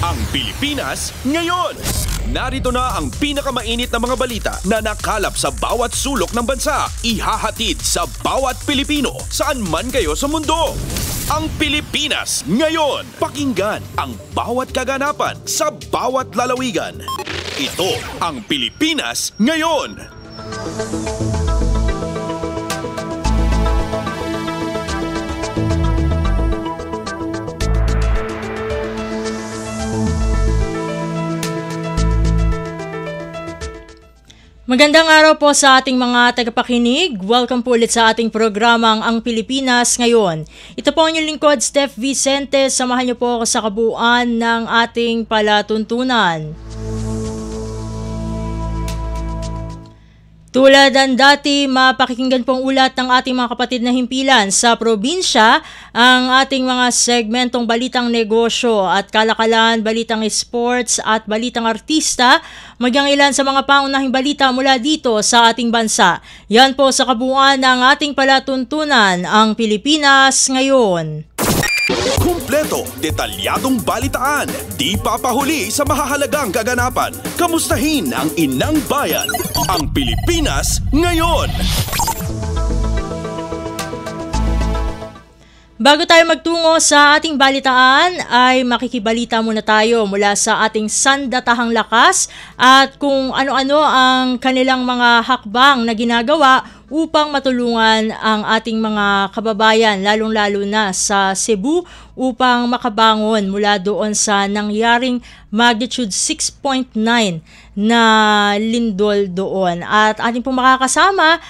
Ang Pilipinas ngayon. Narito na ang pinakamainit na mga balita na nakalap sa bawat sulok ng bansa. Ihahatid sa bawat Pilipino saan man kayo sa mundo. Ang Pilipinas ngayon. Pakinggan ang bawat kaganapan sa bawat lalawigan. Ito ang Pilipinas ngayon. Magandang araw po sa ating mga tagapakinig. Welcome po ulit sa ating programang Ang Pilipinas Ngayon. Ito po ang inyong lingkod, Steph Vicente. Samahan niyo po ako sa kabuuan ng ating palatuntunan. Tulad ng dati, mapakikinggan pong ulat ng ating mga kapatid na himpilan sa probinsya ang ating mga segmentong balitang negosyo at kalakalan, balitang sports at balitang artista, magyang ilan sa mga pangunahing balita mula dito sa ating bansa. Yan po sa kabuuan ng ating palatuntunan, Ang Pilipinas Ngayon. Kumpleto, detalyadong balitaan, di papahuli sa mahahalagang kaganapan. Kamustahin ang inang bayan, ang Pilipinas ngayon. Bago tayo magtungo sa ating balitaan, ay makikibalita muna tayo mula sa ating sandatahang lakas at kung ano-ano ang kanilang mga hakbang na ginagawa upang matulungan ang ating mga kababayan, lalong-lalo na sa Cebu, upang makabangon mula doon sa nangyaring magnitude 6.9 na lindol doon. At ating pong makakasama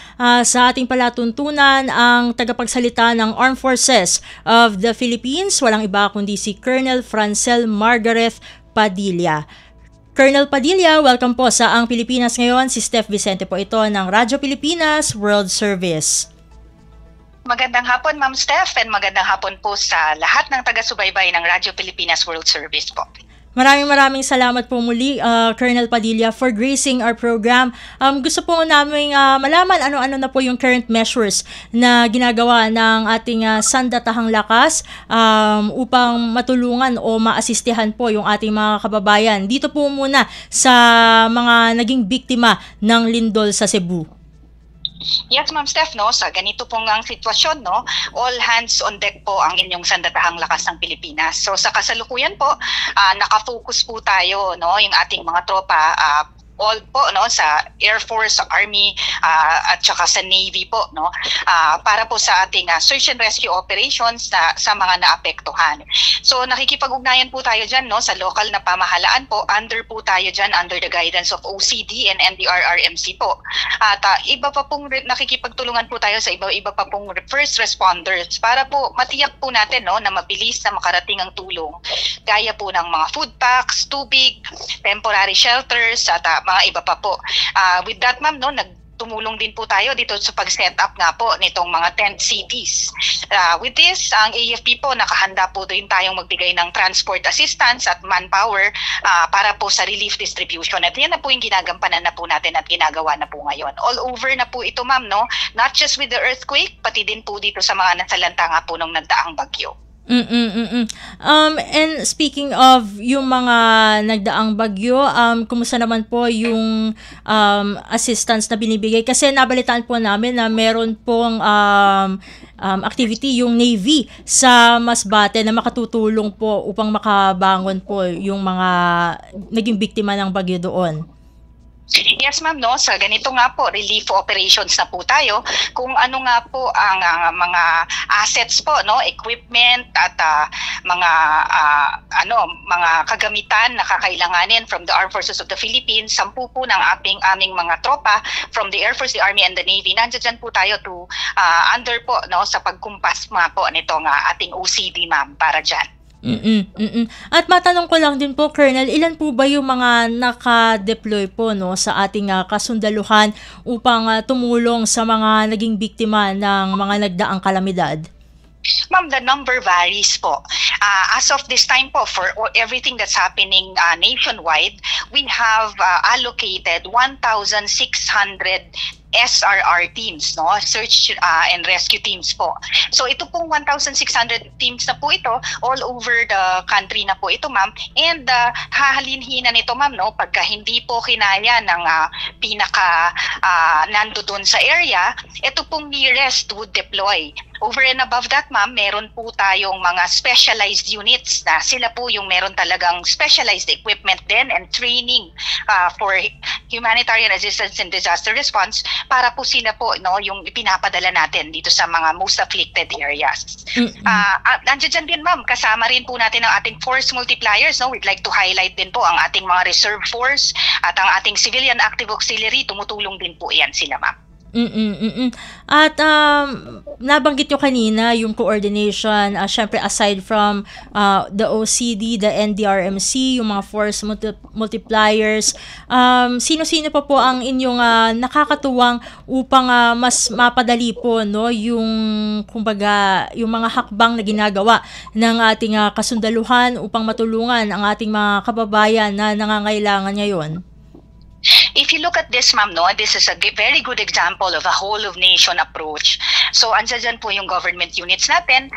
sa ating palatuntunan ang tagapagsalita ng Armed Forces of the Philippines, walang iba kundi si Colonel Francel Margareth Padilla. Colonel Padilla, welcome po sa Ang Pilipinas Ngayon. Si Steph Vicente po ito ng Radyo Pilipinas World Service. Magandang hapon, Ma'am Steph, and magandang hapon po sa lahat ng taga-subaybay ng Radyo Pilipinas World Service po. Maraming salamat po muli, Colonel Padilla, for gracing our program. Gusto po namin malaman ano-ano na po yung current measures na ginagawa ng ating sandatahang lakas upang matulungan o maasistihan po yung ating mga kababayan. Dito po muna sa mga naging biktima ng lindol sa Cebu. Yes, Ma'am Steph, no, sa ganito pong ang sitwasyon, no, all hands on deck po ang inyong sandatahang lakas ng Pilipinas. So sa kasalukuyan po, nakafocus po tayo, no, yung ating mga tropa, all po, no, sa Air Force, sa Army, at saka sa Navy po, no, para po sa ating search and rescue operations sa mga naapektuhan. So nakikipag-ugnayan po tayo dyan, no, sa local na pamahalaan po, under the guidance of OCD and NDRRMC po. At iba pa pong nakikipagtulungan po tayo sa iba pa pong first responders para po matiyak po natin, no, na mabilis na makarating ang tulong. Gaya po ng mga food packs, tubig, temporary shelters, at mga iba pa po. With that, ma'am, no, tumulong din po tayo dito sa pag-set up nga po nitong mga tent cities. With this, ang AFP po, nakahanda po din tayong magbigay ng transport assistance at manpower para po sa relief distribution. At yan na po yung ginagampanan na po natin at ginagawa na po ngayon. All over na po ito, ma'am, no? Not just with the earthquake, pati din po dito sa mga nasalanta nga po nung nagdaang bagyo. And speaking of yung mga nagdaang bagyo, kumusta naman po yung assistance na binibigay? Kasi nabalitaan po namin na meron pong activity yung Navy sa Masbate na makatutulong po upang makabangon po yung mga naging biktima ng bagyo doon. Yes, ma'am, no, sa ganito nga po, relief operations na po tayo. Kung ano nga po ang mga assets po, no, equipment at mga kagamitan na kakailanganin from the Armed Forces of the Philippines, 10 po ng aming mga tropa from the Air Force, the Army and the Navy. Nandiyan po tayo to under po, no, sa pagkumpas nga po nitong ating OCD, ma'am, para diyan. At matanong ko lang din po, Colonel, ilan po ba yung mga naka-deploy po, no, sa ating kasundaluhan upang tumulong sa mga naging biktima ng mga nagdaang kalamidad? Ma'am, the number varies po. As of this time po, for everything that's happening nationwide, we have allocated 1,600 SRR teams, no? Search and Rescue teams po. So ito pong 1,600 teams na po ito, all over the country na po ito, ma'am. And hahalinhinan ito, ma'am, no? Pagka hindi po kinaya ng pinaka nando doon sa area, ito pong nearest would deploy. Over and above that, ma'am, meron po tayong mga specialized units na sila po yung meron talagang specialized equipment din and training for humanitarian assistance and disaster response para po sila po, no, yung ipinapadala natin dito sa mga most afflicted areas. Nandiyan din, ma'am, kasama rin po natin ang ating force multipliers. No? We'd like to highlight din po ang ating mga reserve force at ang ating civilian active auxiliary. Tumutulong din po yan sila, ma'am. At nabanggit nyo kanina yung coordination, syempre aside from the OCD, the NDRMC, yung mga force multipliers, sino-sino pa po ang inyong nakakatuwang upang mas mapadali po, no, yung kumbaga yung mga hakbang na ginagawa ng ating kasundaluhan upang matulungan ang ating mga kababayan na nangangailangan ngayon? If you look at this, ma'am, no, this is a very good example of a whole-of-nation approach. So, andyan po yung government units natin.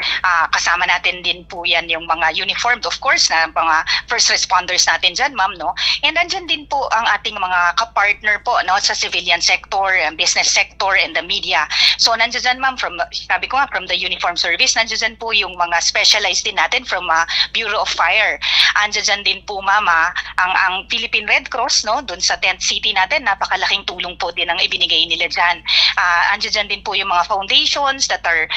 Kasama natin din po yan yung mga uniformed, of course, na mga first responders natin dyan, ma'am, no? And andyan din po ang ating mga kapartner po, no, sa civilian sector, business sector, and the media. So, nandiyan dyan, ma'am, sabi ko nga, from the uniform service, nandiyan dyan po yung mga specialized din natin from Bureau of Fire. Andyan din po, ma'am, ang Philippine Red Cross, no, dun sa tent city natin, napakalaking tulong po din ang ibinigay nila dyan. Andyan din po yung mga foundations that are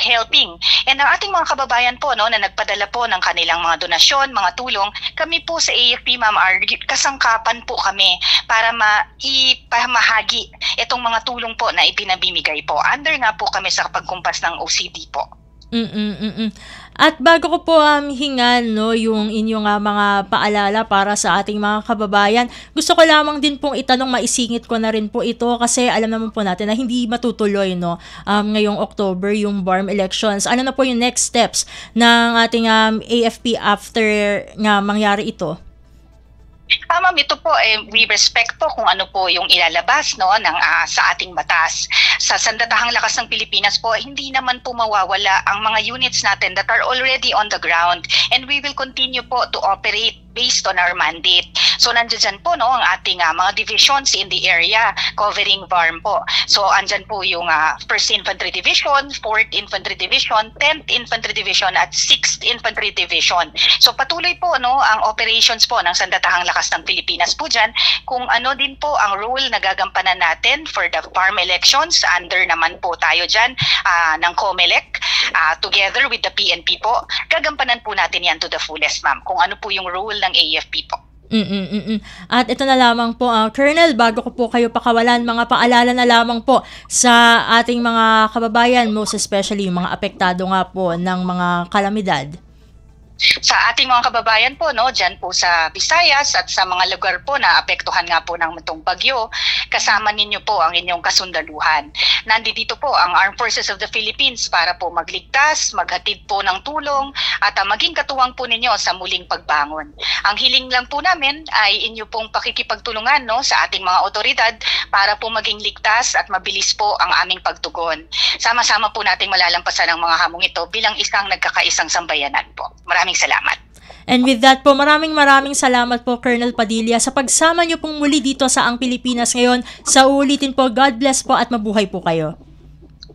helping. And ang ating mga kababayan po, no, na nagpadala po ng kanilang mga donasyon, mga tulong, kami po sa AFP, ma'am, kasangkapan po kami para ipamahagi itong mga tulong po na ipinabimigay po. Under nga po kami sa pagkumpas ng OCD po. At bago ko po hingan, no, yung inyong mga paalala para sa ating mga kababayan, gusto ko lamang din pong itanong, maisingit ko na rin po ito kasi alam naman po natin na hindi matutuloy, no, ngayong October yung BARM elections. Ano na po yung next steps ng ating AFP after nga mangyari ito? Ma'am, ito po, we respect po kung ano po yung ilalabas, no, ng, sa ating batas. Sa Sandatahang Lakas ng Pilipinas po, hindi naman po mawawala ang mga units natin that are already on the ground, and we will continue po to operate based on our mandate. So nandiyan po, no, ang ating mga divisions in the area covering BARM po. So andyan po yung 1st Infantry Division, 4th Infantry Division, 10th Infantry Division at 6th Infantry Division. So patuloy po, no, ang operations po ng Sandatahang Lakas ng Pilipinas po dyan. Kung ano din po ang role na gagampanan natin for the BARM elections, under naman po tayo dyan ng COMELEC, together with the PNP po, gagampanan po natin yan to the fullest, ma'am. Kung ano po yung role ng AFP po. At ito na lamang po, Colonel, bago ko po kayo pakawalan, mga paalala na lamang po sa ating mga kababayan, most especially yung mga apektado nga po ng mga kalamidad. Sa ating mga kababayan po, no, dyan po sa Visayas at sa mga lugar po na apektuhan nga po ng itong bagyo, kasama ninyo po ang inyong kasundaluhan. Nandito po ang Armed Forces of the Philippines para po magligtas, maghatid po ng tulong at maging katuwang po ninyo sa muling pagbangon. Ang hiling lang po namin ay inyo pong pakikipagtulungan, no, sa ating mga otoridad para po maging ligtas at mabilis po ang aming pagtugon. Sama-sama po nating malalampasan ang mga hamong ito bilang isang nagkakaisang sambayanan po. Maraming salamat. And with that po, maraming salamat po, Colonel Padilla, sa pagsama niyo pong muli dito sa Ang Pilipinas Ngayon. Sa uulitin po, God bless po at mabuhay po kayo.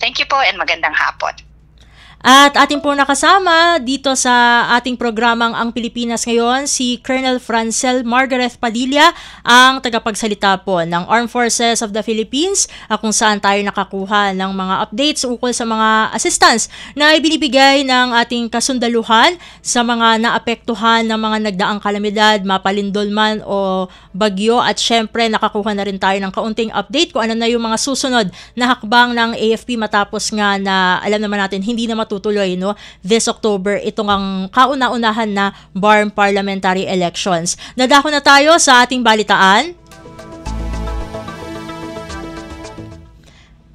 Thank you po and magandang hapon. At ating po nakasama dito sa ating programang Ang Pilipinas Ngayon, si Colonel Francel Margaret Padilla, ang tagapagsalita po ng Armed Forces of the Philippines, kung saan tayo nakakuha ng mga updates ukol sa mga assistance na ibinibigay ng ating kasundaluhan sa mga naapektuhan ng mga nagdaang kalamidad, mapalindol man o bagyo. At syempre, nakakuha na rin tayo ng kaunting update kung ano na yung mga susunod na hakbang ng AFP matapos nga na alam naman natin hindi na matutuloy, no, this October itong ang kauna-unahan na BARM parliamentary elections. Dadako na tayo sa ating balitaan.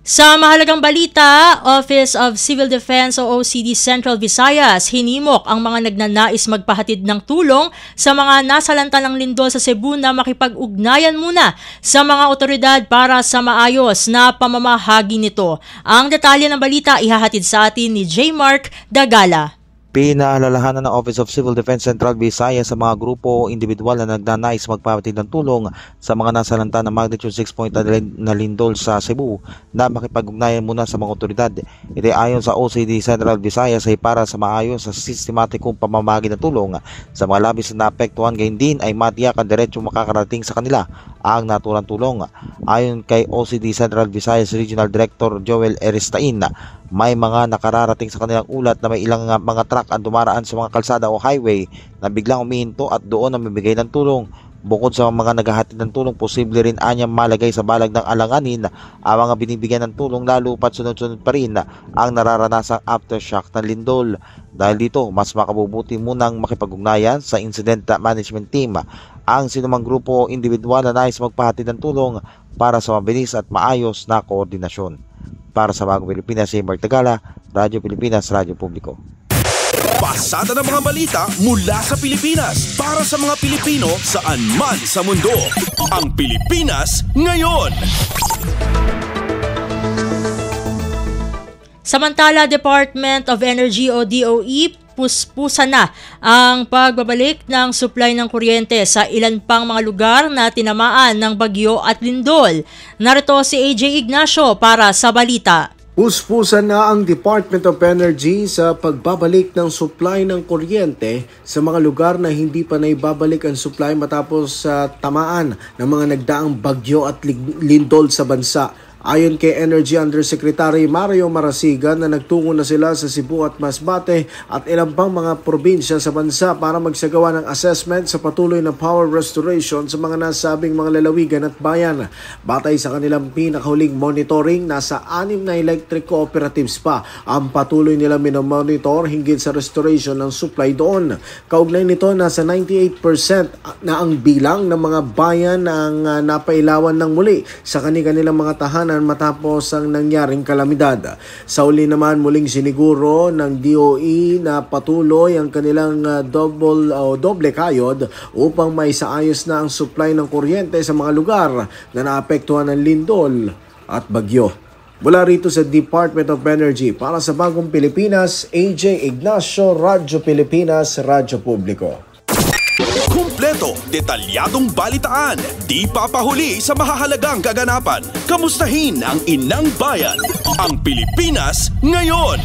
Sa mahalagang balita, Office of Civil Defense o OCD Central Visayas hinimok ang mga nagnanais magpahatid ng tulong sa mga nasalanta ng lindol sa Cebu na makipag-ugnayan muna sa mga otoridad para sa maayos na pamamahagi nito. Ang detalye ng balita ihahatid sa atin ni J. Mark Dagala. Pinaalalahanan ng Office of Civil Defense Central Visayas sa mga grupo o individual na nagnanais magpahatid ng tulong sa mga nasalanta ng magnitude 6 na lindol sa Cebu na makipag-ugnayan muna sa mga otoridad. Ito ayon sa OCD Central Visayas ay para sa maayos sa sistematikong pamamahagi ng tulong sa mga labis na naapektuhan, gayon din ay matiyak ang diretsong makakarating sa kanila ang naturang tulong. Ayon kay OCD Central Visayas Regional Director Joel Eristain, may mga nakararating sa kanilang ulat na may ilang mga truck ang dumaraan sa mga kalsada o highway na biglang umihinto at doon ang mabigay ng tulong. Bukod sa mga naghahatid ng tulong, posible rin anyang malagay sa balag ng alanganin ang mga binibigyan ng tulong, lalo pat sunod-sunod pa rin ang nararanasang aftershock ng lindol. Dahil dito, mas makabubuti munang makipag-ugnayan sa incident management team ang sinumang grupo o individual na nais magpahatid ng tulong para sa mabilis at maayos na koordinasyon. Para sa Bagong Pilipinas, si Mark Tagala, Radyo Pilipinas, Radyo Publiko. Pasada ng mga balita mula sa Pilipinas para sa mga Pilipino saan man sa mundo. Ang Pilipinas ngayon. Samantala, Department of Energy o DOE puspusa na ang pagbabalik ng supply ng kuryente sa ilan pang mga lugar na tinamaan ng bagyo at lindol. Narito si AJ Ignacio para sa balita. Puspusan na ang Department of Energy sa pagbabalik ng supply ng kuryente sa mga lugar na hindi pa naibabalik ang supply matapos tamaan ng mga nagdaang bagyo at lindol sa bansa. Ayon kay Energy Undersecretary Mario Marasigan na nagtungo na sila sa Cebu at Masbate at ilang pang mga probinsya sa bansa para magsagawa ng assessment sa patuloy na power restoration sa mga nasabing mga lalawigan at bayan. Batay sa kanilang pinakahuling monitoring, nasa 6 na electric cooperatives pa ang patuloy nila minomonitor hinggil sa restoration ng supply doon. Kaugnay nito, nasa 98% na ang bilang ng mga bayan ang napailawan ng muli sa kanilang mga tahanan matapos ang nangyaring kalamidad. Sa uli naman, muling siniguro ng DOE na patuloy ang kanilang doble kayod upang maisaayos na ang supply ng kuryente sa mga lugar na naapektuhan ng lindol at bagyo. Mula rito sa Department of Energy, para sa Bagong Pilipinas, AJ Ignacio, Radyo Pilipinas, Radyo Publiko. Kumpleto, detalyadong balitaan, di papahuli sa mahahalagang kaganapan. Kamustahin ang inang bayan, ang Pilipinas ngayon.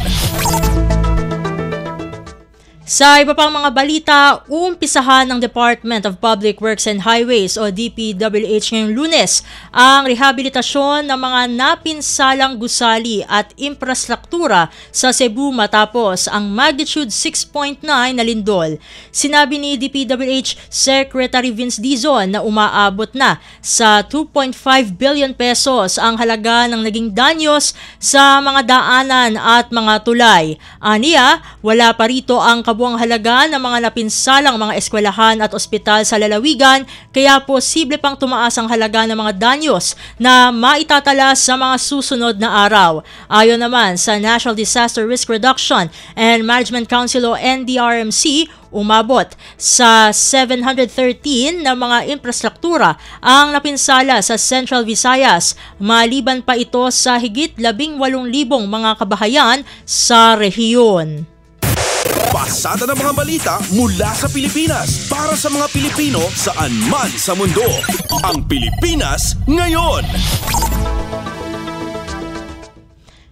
Sa iba pang mga balita, uumpisahan ng Department of Public Works and Highways o DPWH ngayong Lunes ang rehabilitasyon ng mga napinsalang gusali at infrastruktura sa Cebu matapos ang magnitude 6.9 na lindol. Sinabi ni DPWH Secretary Vince Dizon na umaabot na sa 2.5 billion pesos ang halaga ng naging danyos sa mga daanan at mga tulay. Aniya, wala pa rito ang buwang halaga ng mga napinsalang mga eskwelahan at ospital sa lalawigan, kaya posible pang tumaas ang halaga ng mga danyos na maitatala sa mga susunod na araw. Ayon naman sa National Disaster Risk Reduction and Management Council o NDRMC, umabot sa 713 na mga infrastruktura ang napinsala sa Central Visayas, maliban pa ito sa higit 18,000 mga kabahayan sa rehiyon. Pasada ng mga balita mula sa Pilipinas para sa mga Pilipino saan man sa mundo. Ang Pilipinas ngayon.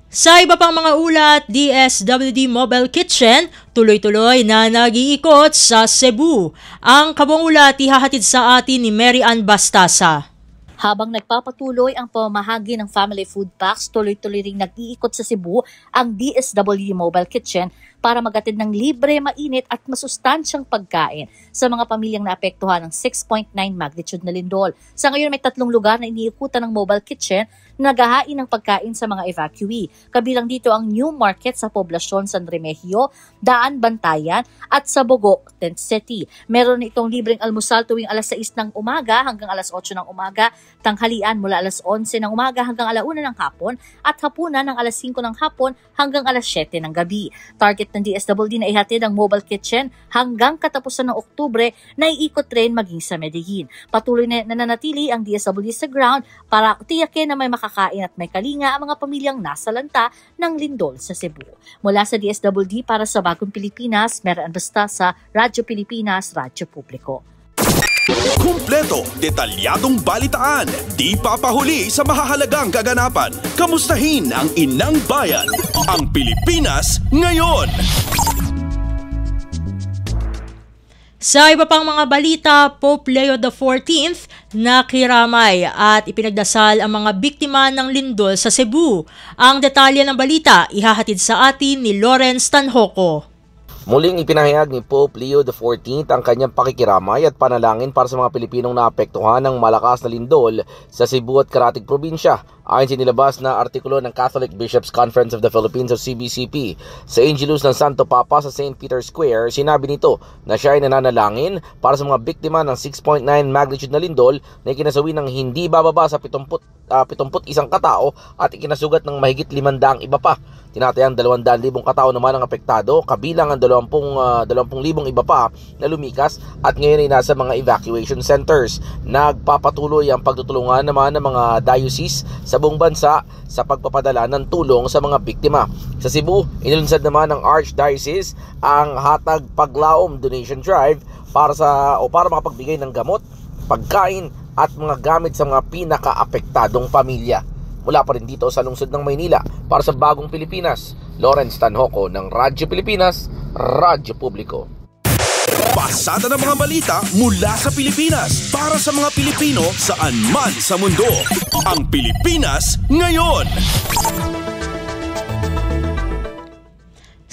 Sa iba pang mga ulat, DSWD Mobile Kitchen tuloy-tuloy na nag-iikot sa Cebu. Ang kabuang ulat ihahatid sa atin ni Mary Ann Bastasa. Habang nagpapatuloy ang pamamahagi ng family food packs, tuloy-tuloy ring nag-iikot sa Cebu ang DSWD Mobile Kitchen para magatid ng libre, mainit at masustansyang pagkain sa mga pamilyang naapektuhan ng 6.9 magnitude na lindol. Sa ngayon, may 3 lugar na iniikutan ng mobile kitchen na naghahain ng pagkain sa mga evacuee. Kabilang dito ang New Market sa Poblacion San Remigio, Daan Bantayan at sa Bogo, Tent City. Meron itong libreng almusal tuwing alas 6 ng umaga hanggang alas 8 ng umaga tanghalian mula alas 11 ng umaga hanggang 1 ng hapon at hapunan ng alas 5 ng hapon hanggang alas 7 ng gabi. Target ng DSWD na ihatid ang mobile kitchen hanggang katapusan ng Oktubre na iikot rin maging sa Medellin. Patuloy na nananatili ang DSWD sa ground para tiyakin na may makakain at may kalinga ang mga pamilyang nasa lanta ng lindol sa Cebu. Mula sa DSWD para sa Bagong Pilipinas, Meron Basta sa Radyo Pilipinas, Radyo Publiko. Kumpleto, detalyadong balitaan, di papahuli sa mahahalagang kaganapan. Kamustahin ang inang bayan, ang Pilipinas ngayon. Sa iba pang mga balita, Pope Leo XIV nakiramay at ipinagdasal ang mga biktima ng lindol sa Cebu. Ang detalye ng balita ihahatid sa atin ni Lawrence Tanhoco. Muling ipinahayag ni Pope Leo XIV ang kanyang pakikiramay at panalangin para sa mga Pilipinong naapektuhan ng malakas na lindol sa Cebu at Karatig Probinsya. Ayon sa nilabas na artikulo ng Catholic Bishops Conference of the Philippines o CBCP sa Angelus ng Santo Papa sa St. Peter's Square, sinabi nito na siya ay nananalangin para sa mga biktima ng 6.9 magnitude na lindol na ikinasawi ng hindi bababa sa 71 katao at ikinasugat ng mahigit 500 iba pa. Tinatayang 200,000 katao naman ang apektado, kabilang ang 20,000 iba pa na lumikas at ngayon ay nasa mga evacuation centers. Nagpapatuloy ang pagtutulungan naman ng mga diocese sa buong bansa sa pagpapadala ng tulong sa mga biktima. Sa Cebu, inilunsad naman ng Archdiocese ang Hatag Paglaom Donation Drive para makapagbigay ng gamot, pagkain at mga gamit sa mga pinaka-apektadong pamilya. Mula pa rin dito sa lungsod ng Maynila para sa Bagong Pilipinas, Lawrence Tanhoco ng Radyo Pilipinas, Radyo Publiko. Pasada ng mga balita mula sa Pilipinas para sa mga Pilipino saan man sa mundo. Ang Pilipinas ngayon.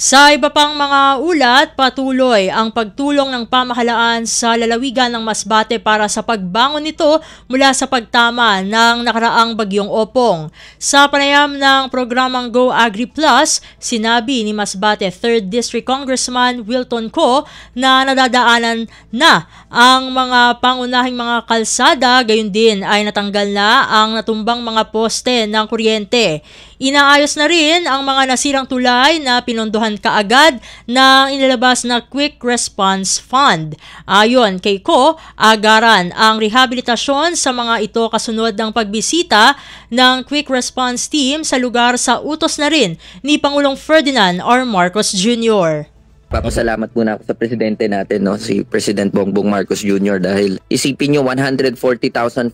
Sa iba pang mga ulat, patuloy ang pagtulong ng pamahalaan sa lalawigan ng Masbate para sa pagbangon nito mula sa pagtama ng nakaraang bagyong Opong. Sa panayam ng programang Go Agri Plus, sinabi ni Masbate 3rd District Congressman Wilton Co na nadadaanan na ang mga pangunahing mga kalsada, gayon din ay natanggal na ang natumbang mga poste ng kuryente. Inaayos na rin ang mga nasirang tulay na pinondohan kaagad ng inilabas na Quick Response Fund. Ayon kay Ko, agaran ang rehabilitasyon sa mga ito kasunod ng pagbisita ng Quick Response Team sa lugar sa utos na rin ni Pangulong Ferdinand R. Marcos Jr. Papasalamat muna ako sa presidente natin, si President Bongbong Marcos Jr. dahil isipin nyo 140,000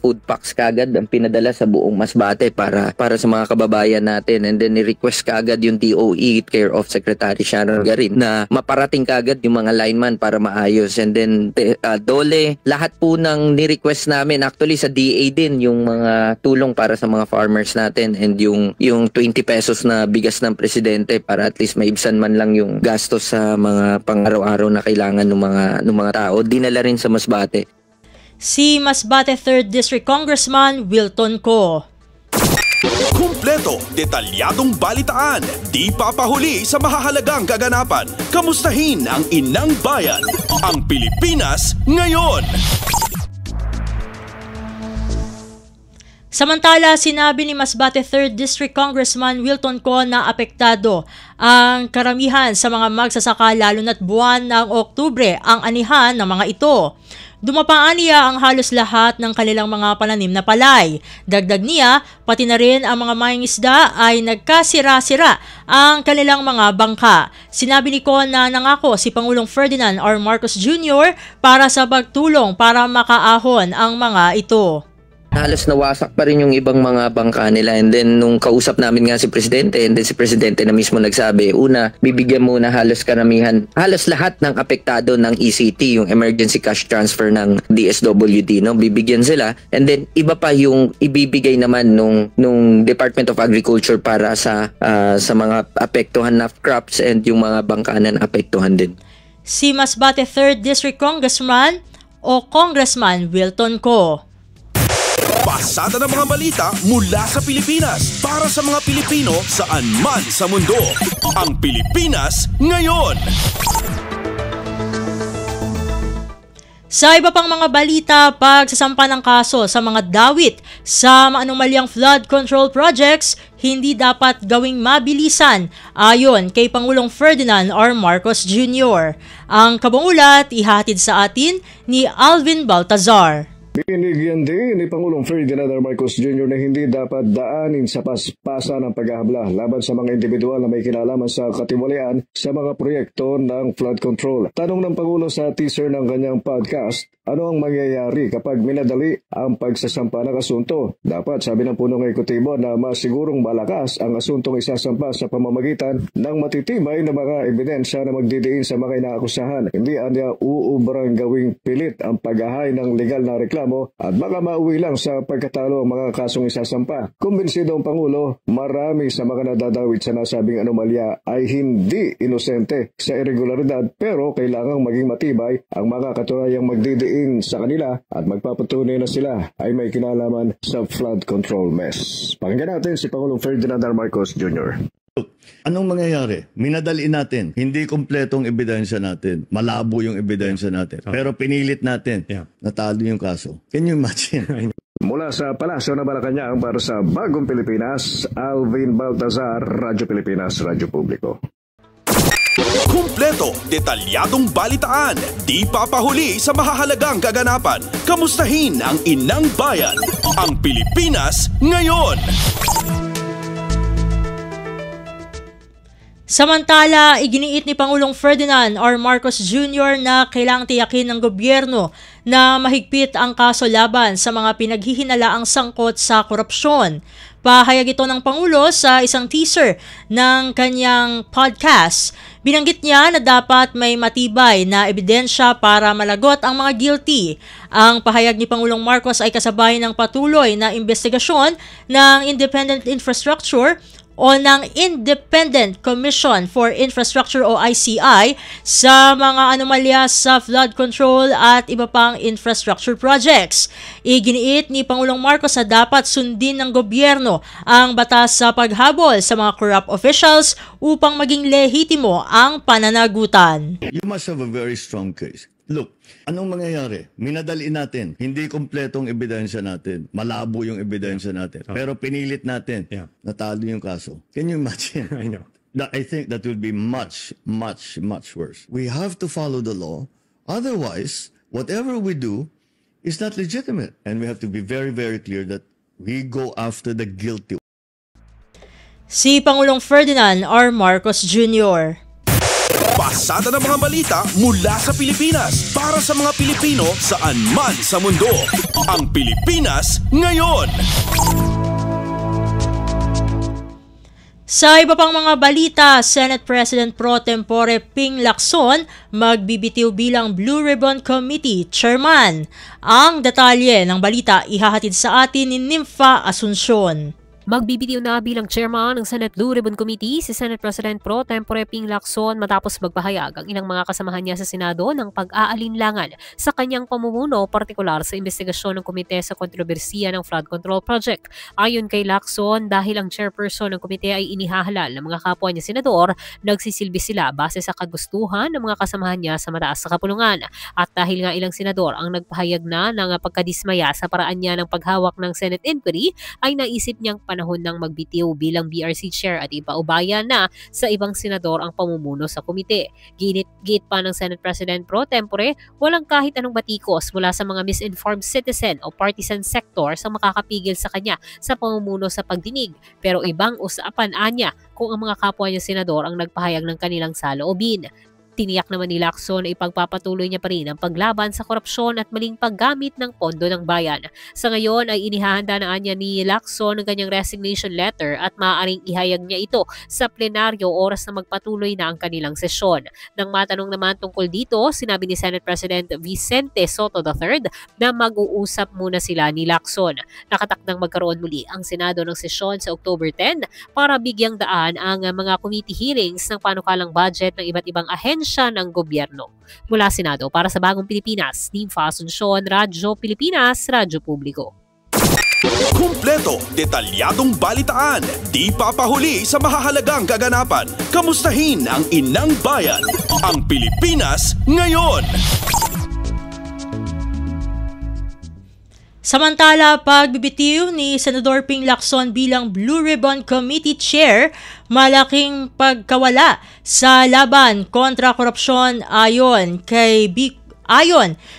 food packs kagad ang pinadala sa buong Masbate para sa mga kababayan natin, and then ni-request kagad yung DOE care of Secretary Sharon Garin na maparating kagad yung mga lineman para maayos, and then Dole, lahat po ng ni-request namin, actually sa DA din yung mga tulong para sa mga farmers natin, and yung 20 pesos na bigas ng presidente para at least maibsan man lang yung gastos sa mga pang-araw-araw na kailangan ng mga tao, dinala rin sa Masbate. Si Masbate 3rd District Congressman Wilton Co. Kumpleto, detalyadong balitaan, di papahuli sa mahahalagang kaganapan. Kamustahin ang inang bayan, ang Pilipinas ngayon. Samantala, sinabi ni Masbate 3rd District Congressman Wilton Co na apektado ang karamihan sa mga magsasaka lalo na't buwan ng Oktubre ang anihan ng mga ito. Dumapaan niya ang halos lahat ng kanilang mga pananim na palay. Dagdag niya, pati na rin ang mga mangingisda ay nagkasira-sira ang kanilang mga bangka. Sinabi ni Ko na nangako si Pangulong Ferdinand R. Marcos Jr. para sa pagtulong para makaahon ang mga ito. Halos nawasak pa rin yung ibang mga bangka nila, and then nung kausap namin nga si Presidente, and then si Presidente na mismo nagsabi, una, bibigyan muna halos lahat ng apektado ng ECT, yung Emergency Cash Transfer ng DSWD, bibigyan sila, and then iba pa yung ibibigay naman nung Department of Agriculture para sa mga apektuhan na crops and yung mga bangka na apektuhan din. Si Masbate 3rd District Congressman Wilton Co. Pasada ng mga balita mula sa Pilipinas para sa mga Pilipino saan man sa mundo. Ang Pilipinas ngayon. Sa iba pang mga balita, pagsasampa ng kaso sa mga dawit sa maanumalyang flood control projects, hindi dapat gawing mabilisan ayon kay Pangulong Ferdinand R. Marcos Jr. Ang kabuong ulat ihatid sa atin ni Alvin Baltazar. Binigyan din ni Pangulong Ferdinand R. Marcos Jr. na hindi dapat daanin sa paspasan ng paghahabla laban sa mga individual na may kinalaman sa katiwalian sa mga proyekto ng flood control. Tanong ng Pangulo sa teaser ng kanyang podcast, ano ang mangyayari kapag minadali ang pagsasampa ng asunto? Dapat, sabi ng punong ekutibo, na masigurong malakas ang asuntong isasampa sa pamamagitan ng matitibay na mga ebidensya na magdidiin sa mga inaakusahan. Hindi anya uubrang gawing pilit ang paghahay ng legal na reklamo at baka mauwi lang sa pagkatalo ang mga kasong isasampa. Kumbinsido ang Pangulo, marami sa mga nadadawit sa nasabing anomalya ay hindi inosente sa irregularidad pero kailangang maging matibay ang mga katunayang magdidiin sa kanila at magpapatunay na sila ay may kinalaman sa flood control mess. Pakinggan natin si Pangulong Ferdinand R. Marcos Jr. Anong mangyayari? Minadali natin. Hindi kompletong ebidensya natin. Malabo yung ebidensya natin. Pero pinilit natin. Natalo yung kaso. Can you imagine? Mula sa Palasyo na Malacanang para sa Bagong Pilipinas, Alvin Baltazar, Radyo Pilipinas, Radyo Publiko. Kumpleto, detalyadong balitaan, di papahuli sa mahahalagang kaganapan. Kamustahin ang inang bayan, ang Pilipinas ngayon. Samantala, iginiit ni Pangulong Ferdinand R. Marcos Jr. na kailangang tiyakin ng gobyerno na mahigpit ang kaso laban sa mga pinaghihinalaang sangkot sa korupsyon. Pahayag ito ng Pangulo sa isang teaser ng kanyang podcast. Binanggit niya na dapat may matibay na ebidensya para malagot ang mga guilty. Ang pahayag ni Pangulong Marcos ay kasabay ng patuloy na investigasyon ng Independent Infrastructure o ng Independent Commission for Infrastructure o ICI sa mga anomalya sa flood control at iba pang infrastructure projects. Iginiit ni Pangulong Marcos na dapat sundin ng gobyerno ang batas sa paghabol sa mga corrupt officials upang maging lehitimo ang pananagutan. You must have a very strong case. Look, anong mangyayari? Minadali natin. Hindi kompletong ebidensya natin. Malabo yung ebidensya natin. Pero pinilit natin. Natalo yung kaso. Can you imagine? I know. I think that will be much, much, much worse. We have to follow the law. Otherwise, whatever we do is not legitimate. And we have to be very, very clear that we go after the guilty. Si Pangulong Ferdinand R. Marcos Jr. Pasada ng mga balita mula sa Pilipinas para sa mga Pilipino saan man sa mundo. Ang Pilipinas ngayon. Sa iba pang mga balita, Senate President Pro Tempore Ping Lacson magbibitiw bilang Blue Ribbon Committee Chairman. Ang detalye ng balita ihahatid sa atin ni Nympha Asuncion. Magbibitiw na bilang chairman ng Senate Blue Ribbon Committee si Senate President Pro Tempore Ping Lacson matapos magpahayag ang ilang mga kasamahan niya sa Senado ng pag-aalinlangan sa kanyang pamumuno, partikular sa investigasyon ng komite sa kontrobersiya ng flood control project. Ayon kay Lacson, dahil ang chairperson ng komite ay inihahalal ng mga kapwa niya senador, nagsisilbi sila base sa kagustuhan ng mga kasamahan niya sa mataas sa kapulungan. At dahil nga ilang senador ang nagpahayag na ng pagkadismaya sa paraan niya ng paghawak ng Senate inquiry, ay naisip niyang panahon ng magbitiw bilang BRC chair at ipaubaya na sa ibang senador ang pamumuno sa komite. Ginit pa ng Senate President Pro Tempore, walang kahit anong batikos mula sa mga misinformed citizen o partisan sector sa makakapigil sa kanya sa pamumuno sa pagdinig. Pero ibang usapan anya kung ang mga kapwa niya senador ang nagpahayag ng kanilang saloobin. Tiniyak naman ni Lacson na ipagpapatuloy niya pa rin ang paglaban sa korupsyon at maling paggamit ng pondo ng bayan. Sa ngayon ay inihahanda na niya ni Lacson ang kanyang resignation letter at maaaring ihayag niya ito sa plenaryo oras na magpatuloy na ang kanilang sesyon. Nang matanong naman tungkol dito, sinabi ni Senate President Vicente Soto III na mag-uusap muna sila ni Lacson. Nakatakdang magkaroon muli ang Senado ng sesyon sa October 10 para bigyang daan ang mga committee hearings ng panukalang budget ng iba't ibang ahensya ng gobyerno. Mula Senado para sa Bagong Pilipinas, Nympha Asuncion, Radyo Pilipinas, Radyo Publiko. Kumpleto, detalyadong balitaan, di papahuli sa mahahalagang kaganapan. Kamustahin ang inang bayan, ang Pilipinas ngayon. Samantala, pagbibitiw ni Senador Ping Lacson bilang Blue Ribbon Committee Chair, malaking pagkawala sa laban kontra korupsyon ayon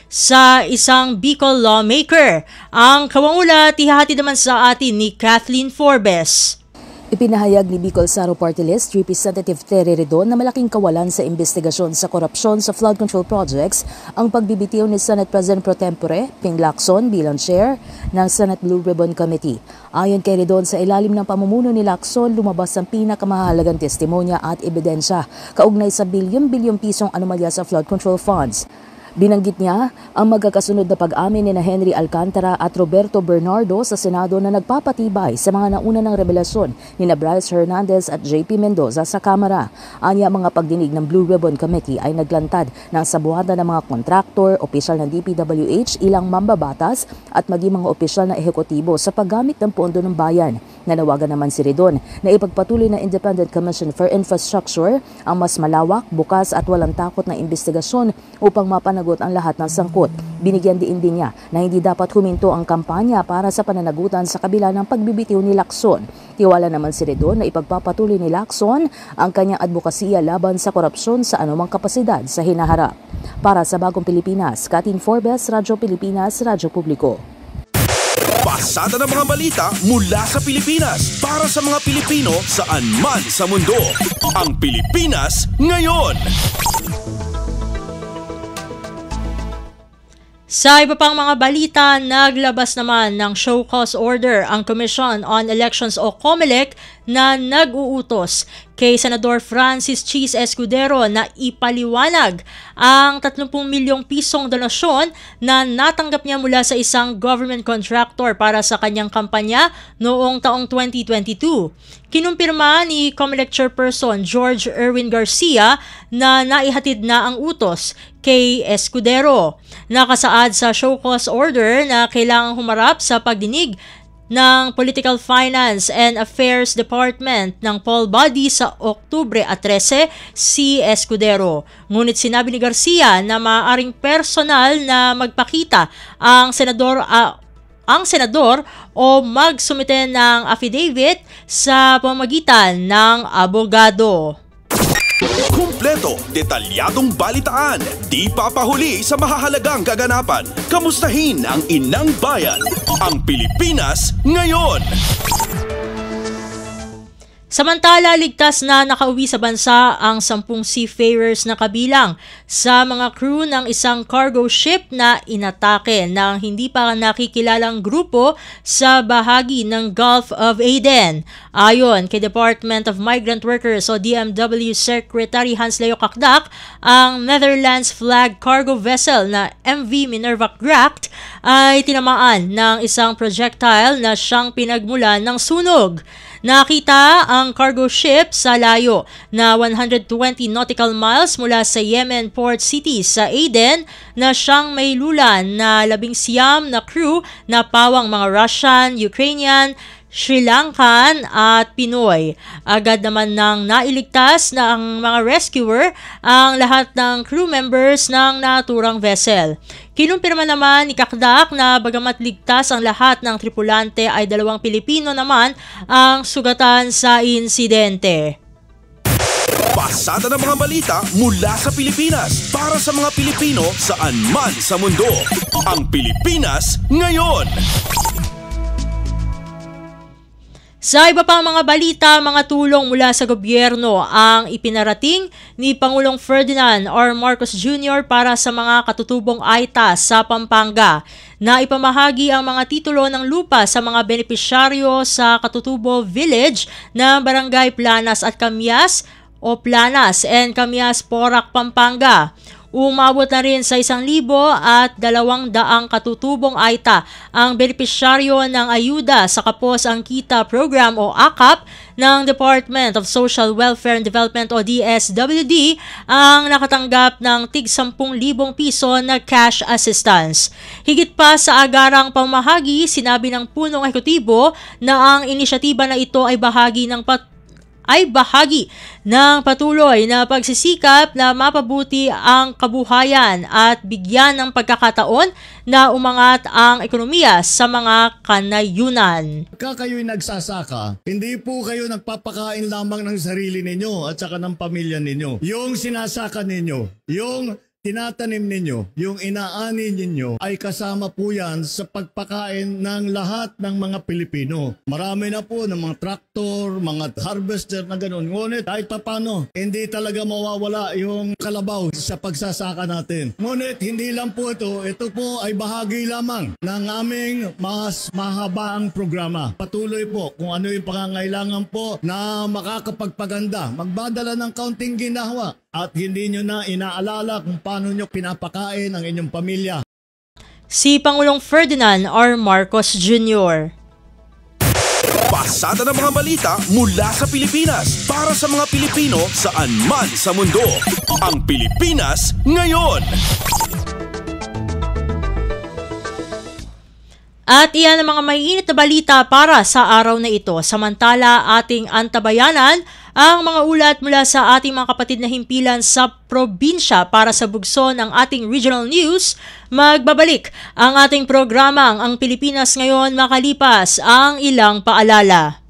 sa isang Bicol lawmaker. Ang kawang-ulat ihahati naman sa atin ni Kathleen Forbes. Ipinahayag ni Bicol Saro Party List Representative Terry Redon na malaking kawalan sa investigasyon sa korupsyon sa flood control projects ang pagbibitiw ni Senate President Pro Tempore Ping Lacson bilang chair ng Senate Blue Ribbon Committee. Ayon kay Redon, sa ilalim ng pamumuno ni Lacson, lumabas ang pinakamahalagang testimonya at ebidensya kaugnay sa bilyon-bilyong pisong anomalya sa flood control funds. Binanggit niya ang magkakasunod na pag-amin ni Henry Alcantara at Roberto Bernardo sa Senado na nagpapatibay sa mga nauna ng revelasyon ni Bryce Hernandez at JP Mendoza sa Kamara. Anya, mga pagdinig ng Blue Ribbon Committee ay naglantad ng sabuhatan ng mga kontraktor, opisyal ng DPWH, ilang mambabatas at maging mga opisyal na ehekutibo sa paggamit ng pondo ng bayan. Nanawagan naman si Redon na ipagpatuloy ng Independent Commission for Infrastructure ang mas malawak, bukas at walang takot na investigasyon upang mapanagot ang lahat ng sangkot. Binigyan din niya na hindi dapat huminto ang kampanya para sa pananagutan sa kabila ng pagbibitiw ni Lacson. Tiwala naman si Redon na ipagpapatuloy ni Lacson ang kanyang advokasya laban sa korupsyon sa anumang kapasidad sa hinaharap. Para sa Bagong Pilipinas, Kathleen Forbes, Radyo Pilipinas, Radyo Publiko. Pasada ng mga balita mula sa Pilipinas para sa mga Pilipino saan man sa mundo. Ang Pilipinas Ngayon. Sa iba pang mga balita, naglabas naman ng show cause order ang Commission on Elections o COMELEC na nag-uutos kay Senador Francis Cheese Escudero na ipaliwanag ang 30 milyong pisong donasyon na natanggap niya mula sa isang government contractor para sa kanyang kampanya noong taong 2022. Kinumpirma ni COMELEC Chairperson George Erwin Garcia na naihatid na ang utos kay Escudero. Nakasaad sa show cause order na kailangang humarap sa pagdinig ng Political Finance and Affairs Department ng Paul Body sa Oktubre 13 si Escudero. Ngunit sinabi ni Garcia na maaaring personal na magpakita ang senador o magsumite ng affidavit sa pamamagitan ng abogado. Kumpleto, detalyadong balitaan, di papahuli sa mahahalagang kaganapan. Kamustahin ang inang bayan, ang Pilipinas Ngayon. Samantala, ligtas na nakauwi sa bansa ang 10 seafarers na kabilang sa mga crew ng isang cargo ship na inatake ng hindi pa nakikilalang grupo sa bahagi ng Gulf of Aden. Ayon kay Department of Migrant Workers o DMW Secretary Hans Leo Kakdak, ang Netherlands flag cargo vessel na MV Minerva Gracht ay tinamaan ng isang projectile na siyang pinagmulan ng sunog. Nakita ang cargo ship sa layo na 120 nautical miles mula sa Yemen port city sa Aden na siyang may lulan na 19 na crew na pawang mga Russian, Ukrainian, Sri Lankan at Pinoy. Agad naman nang nailigtas na ang mga rescuer ang lahat ng crew members ng naturang vessel. Kinumpirma naman ni Kakdak na bagamat ligtas ang lahat ng tripulante ay 2 Pilipino naman ang sugatan sa insidente. Pasada ng mga balita mula sa Pilipinas para sa mga Pilipino saan man sa mundo. Ang Pilipinas Ngayon. Sa iba pang mga balita, mga tulong mula sa gobyerno ang ipinarating ni Pangulong Ferdinand R. Marcos Jr. para sa mga katutubong Aita sa Pampanga. Na ipamahagi ang mga titulo ng lupa sa mga benepisyaryo sa Katutubo Village na Barangay Planas at Camias o Planas and Camias, Porac, Pampanga. Umabot na rin sa 1,200 katutubong Aita ang benepisyaryo ng ayuda sa Kapos ang Kita Program o AKAP ng Department of Social Welfare and Development o DSWD ang nakatanggap ng tig 10,000 piso na cash assistance. Higit pa sa agarang pamahagi, sinabi ng punong ehekutibo na ang inisyatiba na ito ay bahagi ng ay bahagi ng patuloy na pagsisikap na mapabuti ang kabuhayan at bigyan ng pagkakataon na umangat ang ekonomiya sa mga kanayunan. Kayo'y nagsasaka, hindi po kayo nagpapakain lamang ng sarili ninyo at saka ng pamilya ninyo. Yung sinasaka ninyo, yung tinatanim ninyo, yung inaani ninyo ay kasama po yan sa pagpakain ng lahat ng mga Pilipino. Marami na po ng mga traktor, mga harvester na gano'n. Ngunit kahit papano, hindi talaga mawawala yung kalabaw sa pagsasaka natin. Ngunit hindi lang po ito po ay bahagi lamang ng aming mas mahabaang programa. Patuloy po kung ano yung pangangailangan po na makakapagpaganda. Magbadala ng kaunting ginhawa at hindi nyo na inaalala kung paano nyo pinapakain ang inyong pamilya. Si Pangulong Ferdinand R. Marcos Jr. Pasada ng mga balita mula sa Pilipinas para sa mga Pilipino saan man sa mundo. Ang Pilipinas Ngayon. At iyan ang mga maiinit na balita para sa araw na ito. Samantala, ating antabayanan ang mga ulat mula sa ating mga kapatid na himpilan sa probinsya para sa bugso ng ating regional news. Magbabalik ang ating programang Ang Pilipinas Ngayon makalipas ang ilang paalala.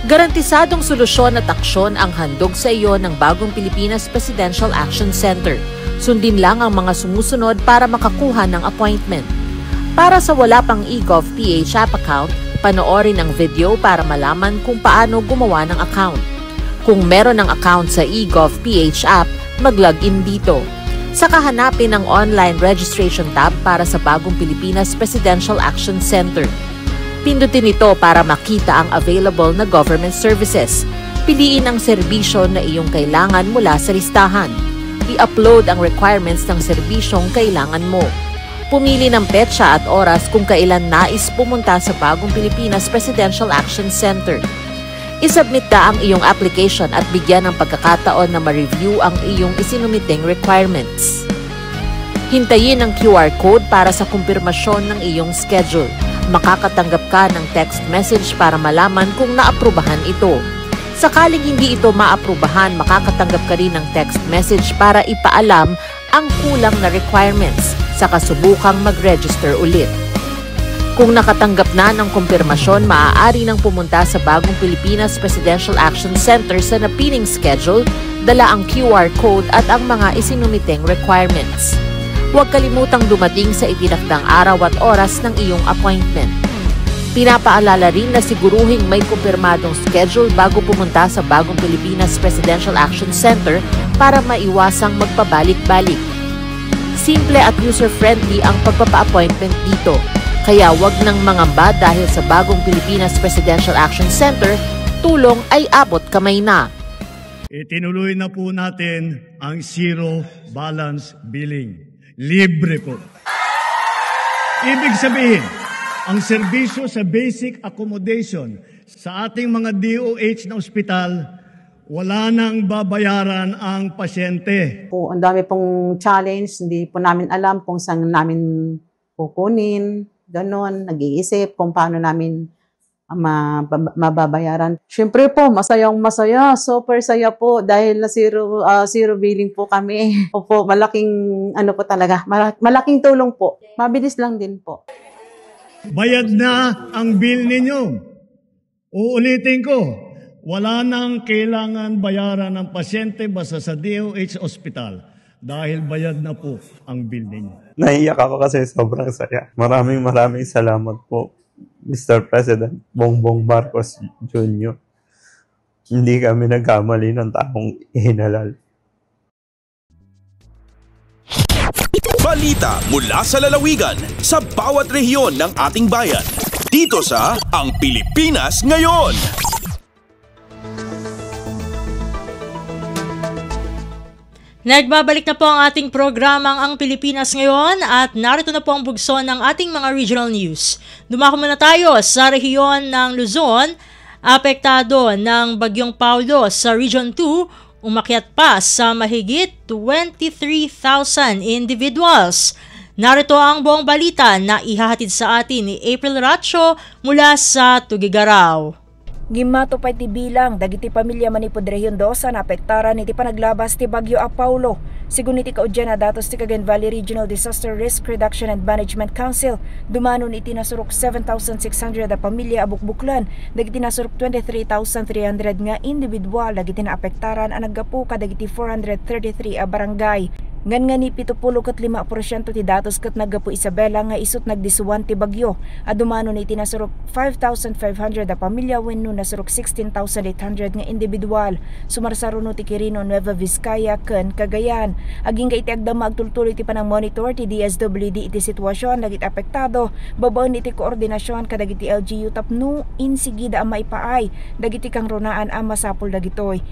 Garantisadong solusyon at aksyon ang handog sa iyo ng bagong Pilipinas Presidential Action Center. Sundin lang ang mga sumusunod para makakuha ng appointment. Para sa wala pang eGov.ph app account, panoorin ang video para malaman kung paano gumawa ng account. Kung meron ng account sa eGov.ph app, mag-login dito. Saka hanapin ang online registration tab para sa bagong Pilipinas Presidential Action Center. Pindutin ito para makita ang available na government services. Piliin ang serbisyo na iyong kailangan mula sa listahan. I-upload ang requirements ng serbisyong kailangan mo. Pumili ng petsa at oras kung kailan nais pumunta sa bagong Pilipinas Presidential Action Center. I-submit na ang iyong application at bigyan ng pagkakataon na ma-review ang iyong isinumiting requirements. Hintayin ang QR code para sa kumpirmasyon ng iyong schedule. Makakatanggap ka ng text message para malaman kung naaprubahan ito. Sakaling hindi ito maaprubahan, makakatanggap ka rin ng text message para ipaalam ang kulang na requirements sa kasubukang mag-register ulit. Kung nakatanggap na ng kumpirmasyon, maaari nang pumunta sa bagong Pilipinas Presidential Action Center sa napiling schedule, dala ang QR code at ang mga isinumiting requirements. Huwag kalimutang dumating sa itinakdang araw at oras ng iyong appointment. Pinapaalala rin na siguruhing may kumpirmadong schedule bago pumunta sa bagong Pilipinas Presidential Action Center para maiwasang magpabalik-balik. Simple at user-friendly ang pagpapa-appointment dito, kaya wag nang mangamba dahil sa bagong Pilipinas Presidential Action Center, tulong ay abot kamay na. Itinuloy na po natin ang zero balance billing. Libre po. Ibig sabihin, ang serbisyo sa basic accommodation sa ating mga DOH na ospital, wala nang babayaran ang pasyente. Ang dami pong challenge, hindi po namin alam kung saan namin kukunin, ganon, nag-iisip kung paano namin mababayaran. Siyempre po, masayang-masaya, super saya po dahil na zero billing po kami. Opo, malaking po talaga, malaking tulong po. Mabilis lang din po. Bayad na ang bill ninyo. Uulitin ko, wala nang kailangan bayaran ng pasyente basta sa DOH Hospital dahil bayad na po ang bill ninyo. Naiyak ako kasi sobrang saya. Maraming salamat po, Mr. President Bongbong Marcos Jr. Hindi kami nagkamali ng taong ihinalal. Balita mula sa lalawigan sa bawat rehiyon ng ating bayan. Dito sa Ang Pilipinas Ngayon. Nagbabalik na po ang ating programang Ang Pilipinas Ngayon at narito na po ang bugso ng ating mga regional news. Dumako muna tayo sa rehiyon ng Luzon, apektado ng Bagyong Paulo sa Region 2, umakyat pa sa mahigit 23,000 individuals. Narito ang buong balita na ihahatid sa atin ni April Racho mula sa Tugigaraw. Gimatupay ti bilang dagiti pamilya manipod Rehiyon 2 na apektaran iti panaglabas ti Bagyo Apaulo. Sigun iti kaudyan na datos ti Cagayan Valley Regional Disaster Risk Reduction and Management Council, dumanon iti nasurok 7,600 na pamilya abukbuklan, dagiti nasurok 23,300 nga individual dagiti naapektaran ang naggapu kadagiti 433 a barangay. Ngan nga ni 75% ti datos ket naggapu Isabela nga isut nagdisuwan ti bagyo. Adumano ni tinasurok 5,500 na pamilya wenno nasurok 16,800 nga individual. Sumarsaruno ti Quirino, Nueva Vizcaya ken Cagayan. Aging ka iti agdama agtultuloy ti panang monitor ti DSWD iti sitwasyon dagiti apektado. Babaen iti koordinasyon kadagiti LGU tapno insigida a maipaay dagiti kang runaan a masapol dagitoy.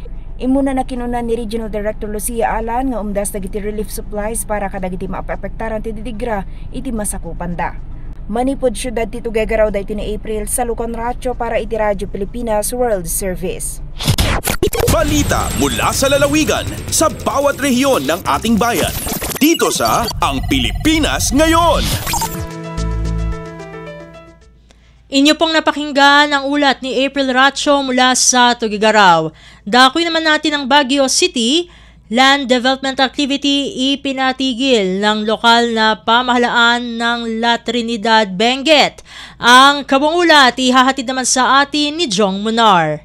Imuna na kinunan ni Regional Director Lucia Alan nga umdas dagiti relief supplies para kadagiti maapektaran ti Didigra iti masakupanda. Manipod syudad ti Tuguegarao daytoy ni April sa Lucon Racho para iti Radyo Pilipinas World Service. Balita mula sa lalawigan sa bawat rehiyon ng ating bayan. Dito sa Ang Pilipinas Ngayon. Inyo pong napakinggan ang ulat ni April Racho mula sa Tuguegarao. Dakoy naman natin ang Baguio City. Land Development Activity ipinatigil ng lokal na pamahalaan ng La Trinidad Benguet. Ang kabuang ulat ihahatid naman sa atin ni Jong Munar.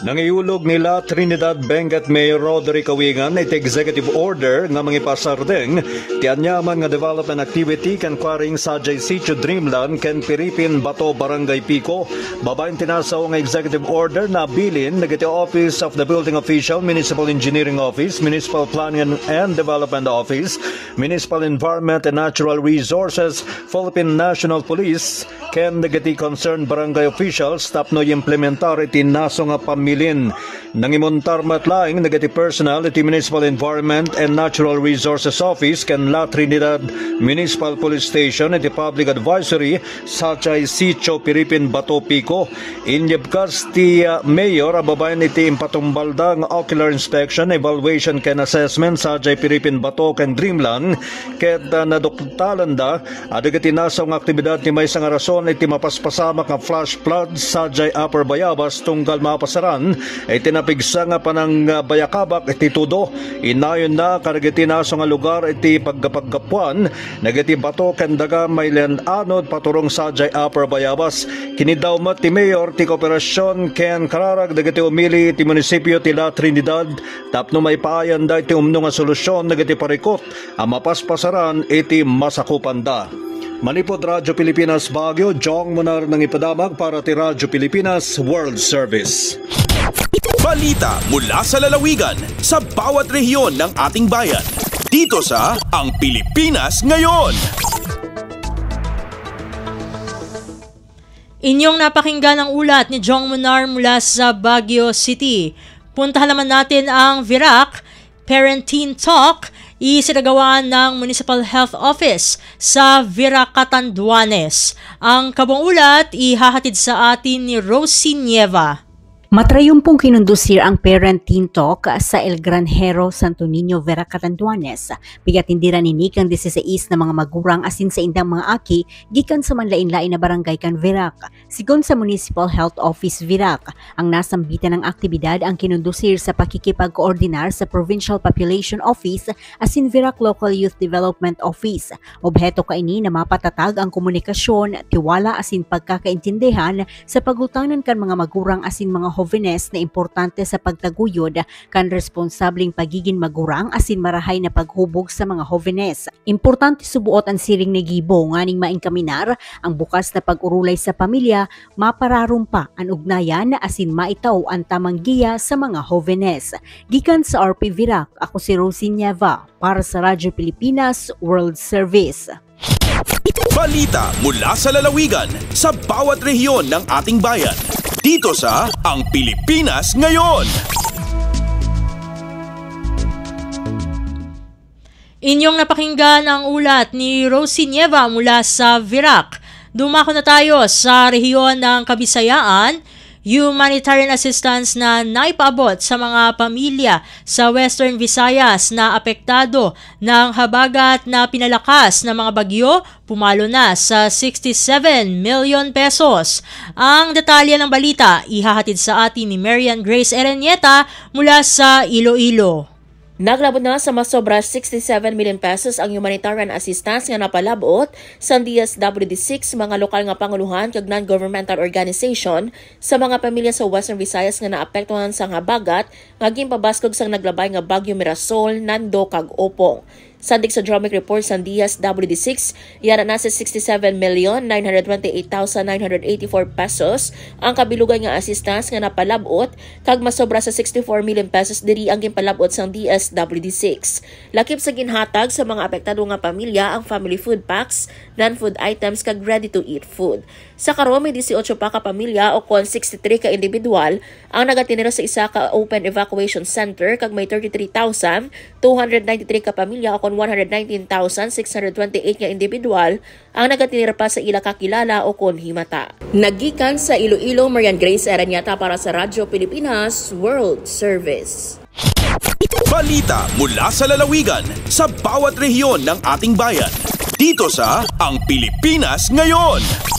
Nangiulog nila Trinidad Benguet Mayor Roderick Awigan iti executive order nga mangipasardeng ti anyaman nga development activity kan kwaring Sajay Sitio Dreamland ken Piripin Bato Barangay Pico. Babaeng tinasaw nga executive order na bilin nagiti Office of the Building Official, Municipal Engineering Office, Municipal Planning and Development Office, Municipal Environment and Natural Resources, Philippine National Police ken nagiti concerned barangay officials tapno implementar iti naso nga pamilin. Nangimontar matlaing nagati personal iti Municipal Environment and Natural Resources Office ken La Trinidad Municipal Police Station iti Public Advisory Sajay Sitio Piripin Bato Pico. Inyebkas ti Mayor ababayan iti impatumbalda nga ocular inspection, evaluation ken assessment Sajay Piripin Bato ken Dreamland ket nadoktalanda adagati nasaw nga aktibidad ti maysa nga rason iti mapaspasamak nga flash flood Sajay Upper Bayabas tunggal mapasaran iti napigsa nga panang bayakabak iti tudo. Inayon na karagiti naso nga lugar iti paggapaggapuan nagiti bato ken daga maylen anod paturong Sajay Upper Bayabas. Kinidawmat ti Mayor ti kooperasyon ken kararag dagiti umili ti munisipyo ti La Trinidad tapno may paayan da iti umno nga solusyon nagiti parikot ang mapaspasaran iti masakupanda. Manipod Radyo Pilipinas Baguio, Jong Munar ng ipadamag para ti Radyo Pilipinas World Service. Balita mula sa lalawigan sa bawat rehiyon ng ating bayan. Dito sa Ang Pilipinas Ngayon. Inyong napakinggan ang ulat ni Jong Munar mula sa Baguio City. Puntahan naman natin ang Virac Parenting Talk isinagawaan ng Municipal Health Office sa Virac, Catanduanes. Ang kabuang ulat ihahatid sa atin ni Rosie Nieva. Matrayumpong kinundusir ang Parenting Talk sa El Granjero, Santo Niño, Virac, Catanduanes. Bigatindira ni Nick ang 16 na mga magurang asin sa indang mga aki gikan sa manlain-lain na barangay kan Virac. Sigon sa Municipal Health Office Virac, ang nasambitan ng aktibidad ang kinundusir sa pakikipag-koordinar sa Provincial Population Office asin Virac Local Youth Development Office. Obheto kaini na mapatatag ang komunikasyon, tiwala asin pagkakaintindihan sa pagutanan kan mga magurang asin mga jóvenes na importante sa pagtaguyod kan responsabling pagiging magurang asin marahay na paghubog sa mga jóvenes. Importante subuot ang siring ni Gibo nganing mainkaminar ang bukas na pag-urulay sa pamilya, mapararumpa ang ugnayan asin maitaw ang tamang giya sa mga jóvenes. Gikan sa RP Virac, ako si Rosie Nieva para sa Radyo Pilipinas World Service. Balita mula sa lalawigan sa bawat rehiyon ng ating bayan. Dito sa Ang Pilipinas Ngayon. Inyong napakinggan ang ulat ni Rosie Nieva mula sa Virac. Dumako na tayo sa rehiyon ng Kabisayaan. humanitarian assistance na naipaabot sa mga pamilya sa Western Visayas na apektado ng habagat na pinalakas ng mga bagyo pumalo na sa 67 million pesos. Ang detalye ng balita ihahatid sa atin ni Marian Grace Erenieta mula sa Iloilo. Naglabot na sa masobra 67 million pesos ang humanitarian assistance nga napalabot sa DSWD6 mga lokal nga panguluhan kag non-governmental organization sa mga pamilya sa Western Visayas nga naapektuhan sa habagat nga ginpabaskog sang naglabay nga Bagyo Mirasol, Nando kag Opong. Sandig sa Dromic Report sa DSWD6, yara na sa 67,928,984 pesos ang kabilugan nga assistance nga napalabot kag masobra sa 64 million pesos diri ang ginpalabot sa DSWD6. Lakip sa ginhatag sa mga apektado nga pamilya ang family food packs, non-food items kag ready-to-eat food. Sa karon may 18 pa ka pamilya o kon 63 ka individual ang nagatinira sa isa ka open evacuation center kag may 33,293 ka pamilya o kon 119,628 nga individual ang nagatinira pa sa ila kakilala o kon himata. Nagikan sa Iloilo, Marian Grace Erenieta para sa Radyo Pilipinas World Service. Balita mula sa lalawigan sa bawat rehiyon ng ating bayan. Dito sa Ang Pilipinas Ngayon.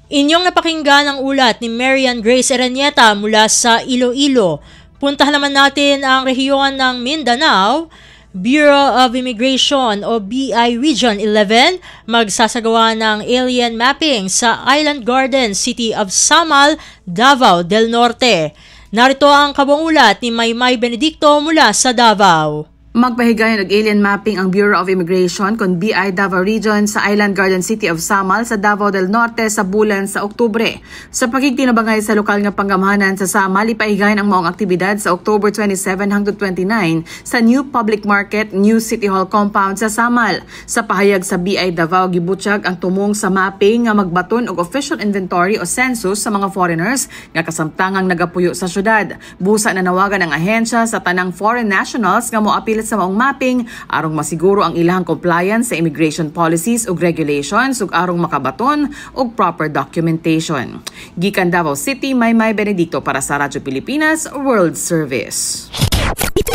Inyong napakinggan ang ulat ni Marian Grace Erenieta mula sa Iloilo. Puntahan naman natin ang rehiyon ng Mindanao. Bureau of Immigration o BI Region 11 magsasagawa ng alien mapping sa Island Garden City of Samal, Davao del Norte. Narito ang kabuang ulat ni Maymay Benedicto mula sa Davao. Magpahigayon ng alien mapping ang Bureau of Immigration kon BI Davao Region sa Island Garden City of Samal sa Davao del Norte sa bulan sa Oktubre. Sa pagkikinabangay sa lokal nga panggamhanan sa Samal, ipahigayon ang maong aktibidad sa October 27 hangtod 29 sa New Public Market, New City Hall Compound sa Samal. Sa pahayag sa BI Davao, gibutyag ang tumong sa mapping nga magbaton og official inventory o census sa mga foreigners nga kasamtangang nagapuyo sa syudad. Busa na nawagan ang ahensya sa tanang foreign nationals nga moapil sa maong mapping arong masiguro ang ilang compliance sa immigration policies ug regulations ug arong makabaton og proper documentation. Gikan Davao City, Maymay Benedicto para sa Radyo Pilipinas World Service.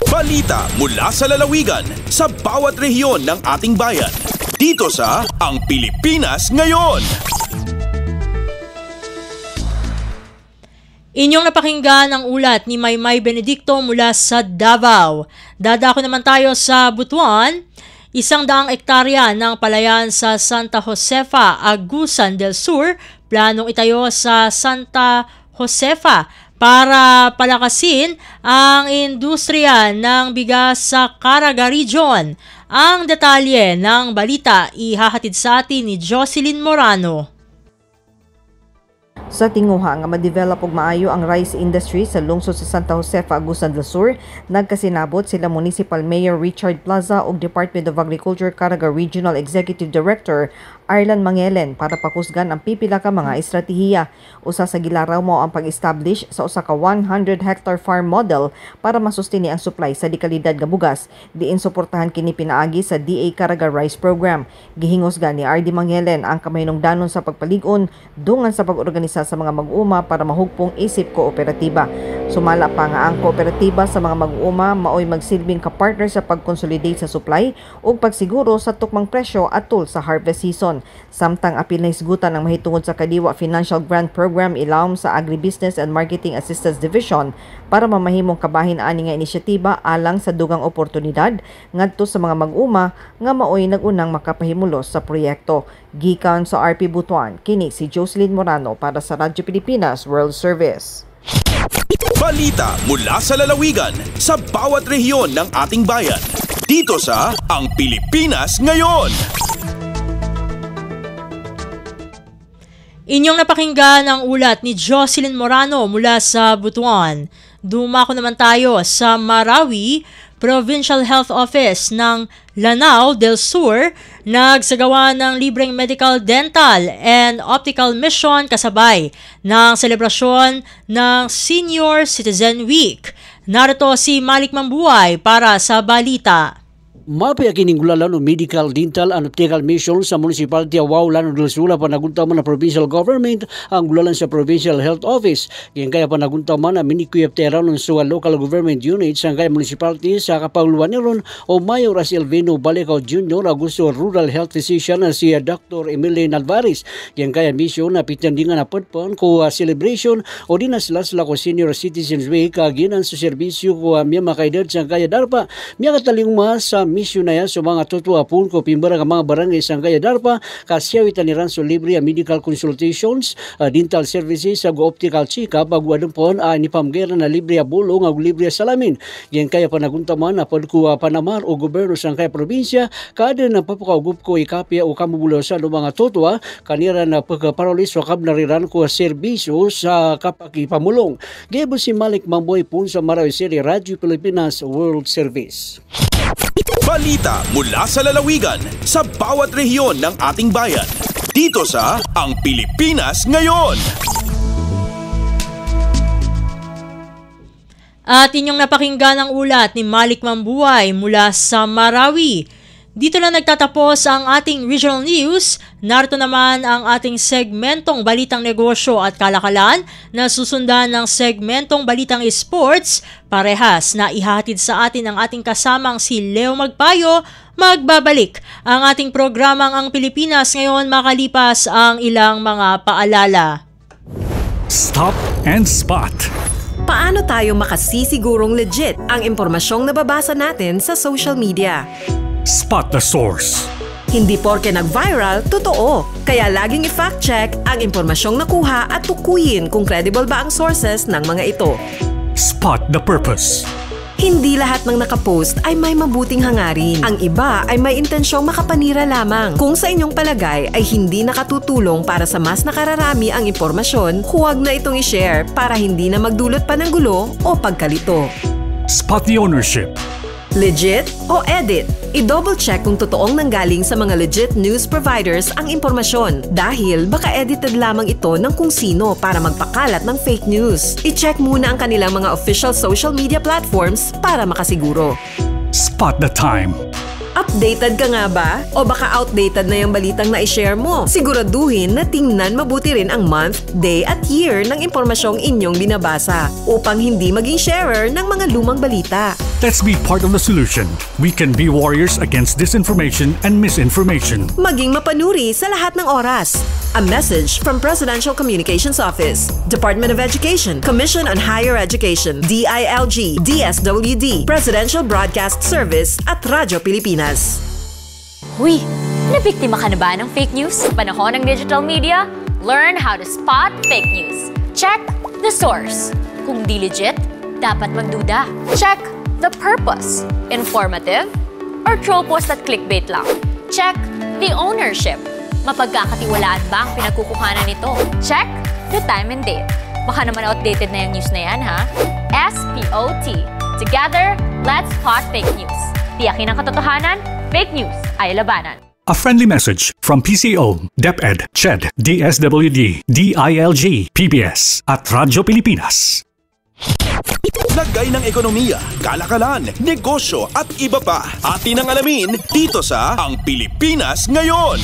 Balita mula sa lalawigan sa bawat rehiyon ng ating bayan. Dito sa Ang Pilipinas Ngayon. Inyong napakinggan ang ulat ni Maymay Benedicto mula sa Davao. Dadako naman tayo sa Butuan. 100 hektarya ng palayan sa Santa Josefa, Agusan del Sur, planong itayo sa Santa Josefa para palakasin ang industriya ng bigas sa Caraga Region. Ang detalye ng balita ihahatid sa atin ni Jocelyn Morano. Sa tinguha nga ma-develop og maayo ang rice industry sa lungsod sa Santa Josefa, Agusan del Sur, nagkasinabot sila Municipal Mayor Richard Plaza ug Department of Agriculture Caraga Regional Executive Director Arlan Mangelen para pakusgan ang pipila ka mga estratehiya. Usa sa gilaraw mo ang pag-establish sa usa ka 100-hectare farm model para masustini ang supply sa dekalidad nga bugas. Diin suportahan kini pinaagi sa DA Caraga Rice Program. Gihingos ni RD Mangelen ang kamahinungdanon sa pagpalig-on dungan sa pag-organisa sa mga mag-uuma para mahugpong isip kooperatiba. Sumala pa nga ang kooperatiba sa mga mag-uuma maoy magsilbing ka-partner sa pag-consolidate sa supply ug pagsiguro sa tukmang presyo atol sa harvest season. Samtang apil na hisgutan ang mahitungod sa Kadiwa Financial Grant Program ilawom sa Agribusiness and Marketing Assistance Division para mamahimong kabahin ani nga inisyatiba alang sa dugang oportunidad ngadto sa mga mag-uma nga maoy nagunang makapahimulos sa proyekto. Gikan sa RP Butuan, kini si Jocelyn Morano para sa Radyo Pilipinas World Service. Balita mula sa lalawigan sa bawat rehiyon ng ating bayan. Dito sa Ang Pilipinas Ngayon. Inyong napakinggan ang ulat ni Jocelyn Morano mula sa Butuan. Dumako naman tayo sa Marawi. Provincial Health Office ng Lanao del Sur nagsagawa ng libreng medical, dental, and optical mission kasabay ng selebrasyon ng Senior Citizen Week. Narito si Malik Mambuhay para sa balita. Mapaya kiningulalan o medical, dental, and optical mission sa Municipality of Waulan del Sula panaguntaman na provincial government ang gulalan sa Provincial Health Office. Kaya panaguntaman na minikuyaptera ng sa local government units ang kaya municipality sa kapagluan niron o Mayor Silvino Balecao Jr. Augusto Rural Health Physician na si Dr. Emily Alvarez. Kaya mission na pitandingan na pagpan ko celebration o di na sila ko Senior Citizens Week kaginan sa serbisyo ko miya makaidad sa kaya darpa miya kataling sa mission na yan sa mga tutua pun ko pimbara ka mga barangay sa kaya darpa kasyawitan ni Ranso libre medical consultations, dental services ag optical check-up ag wadon pon ni pamgera na libre bulong ag libre salamin. Yan kaya panaguntaman na pagku Panamar o gobyerno sa kaya probinsya kada na papakaugup ko ikapya o kamubulo sa mga tutua kanira na pagkaparolis o kabnariran ko serbisyo sa kapakipamulong. Gebo si Malik Mamboy pun sa Marawi City Radyo Pilipinas World Service. Balita mula sa lalawigan sa bawat rehiyon ng ating bayan. Dito sa Ang Pilipinas Ngayon. At inyong napakinggan ang ulat ni Malik Mambuay mula sa Marawi. Dito na nagtatapos ang ating regional news. Narito naman ang ating segmentong Balitang Negosyo at Kalakalan na susundan ng segmentong Balitang Sports. Parehas na ihatid sa atin ang ating kasamang si Leo Magpayo. Magbabalik ang ating programang Ang Pilipinas Ngayon makalipas ang ilang mga paalala. Stop and Spot. Paano tayo makasisigurong legit ang impormasyong nababasa natin sa social media? Spot the source. Hindi porke nag-viral, totoo. Kaya laging i-fact check ang impormasyong nakuha at tukuyin kung credible ba ang sources ng mga ito. Spot the purpose. Hindi lahat ng nakapost ay may mabuting hangarin. Ang iba ay may intensyong makapanira lamang. Kung sa inyong palagay ay hindi nakatutulong para sa mas nakararami ang impormasyon, huwag na itong i-share para hindi na magdulot pa ng gulo o pagkalito. Spot the ownership. Legit o edit? I-double check kung totoong nanggaling sa mga legit news providers ang impormasyon dahil baka edited lamang ito ng kung sino para magpakalat ng fake news. I-check muna ang kanilang mga official social media platforms para makasiguro. Spot the time. Updated ka nga ba? O baka outdated na yung balitang na-share mo? Siguraduhin na tingnan mabuti rin ang month, day at year ng impormasyong inyong binabasa upang hindi maging sharer ng mga lumang balita. Let's be part of the solution. We can be warriors against disinformation and misinformation. Maging mapanuri sa lahat ng oras. A message from Presidential Communications Office, Department of Education, Commission on Higher Education, DILG, DSWD, Presidential Broadcast Service at Radyo Pilipinas. Uy, nabiktima ka na ba ng fake news sa panahon ng digital media? Learn how to spot fake news. Check the source. Kung di legit, dapat magduda. Check the purpose. Informative or troll post at clickbait lang. Check the ownership. Mapagkakatiwalaan ba ang pinagkukuhanan nito? Check the time and date. Baka naman outdated na yung news na yan, ha? SPOT. Together, let's spot fake news. Tiyakin ang katotohanan, fake news ay labanan. A friendly message from PCO, DepEd, CHED, DSWD, DILG, PBS at Radyo Pilipinas. Lagay ng ekonomiya, kalakalan, negosyo at iba pa. Atin ang alamin dito sa Ang Pilipinas Ngayon.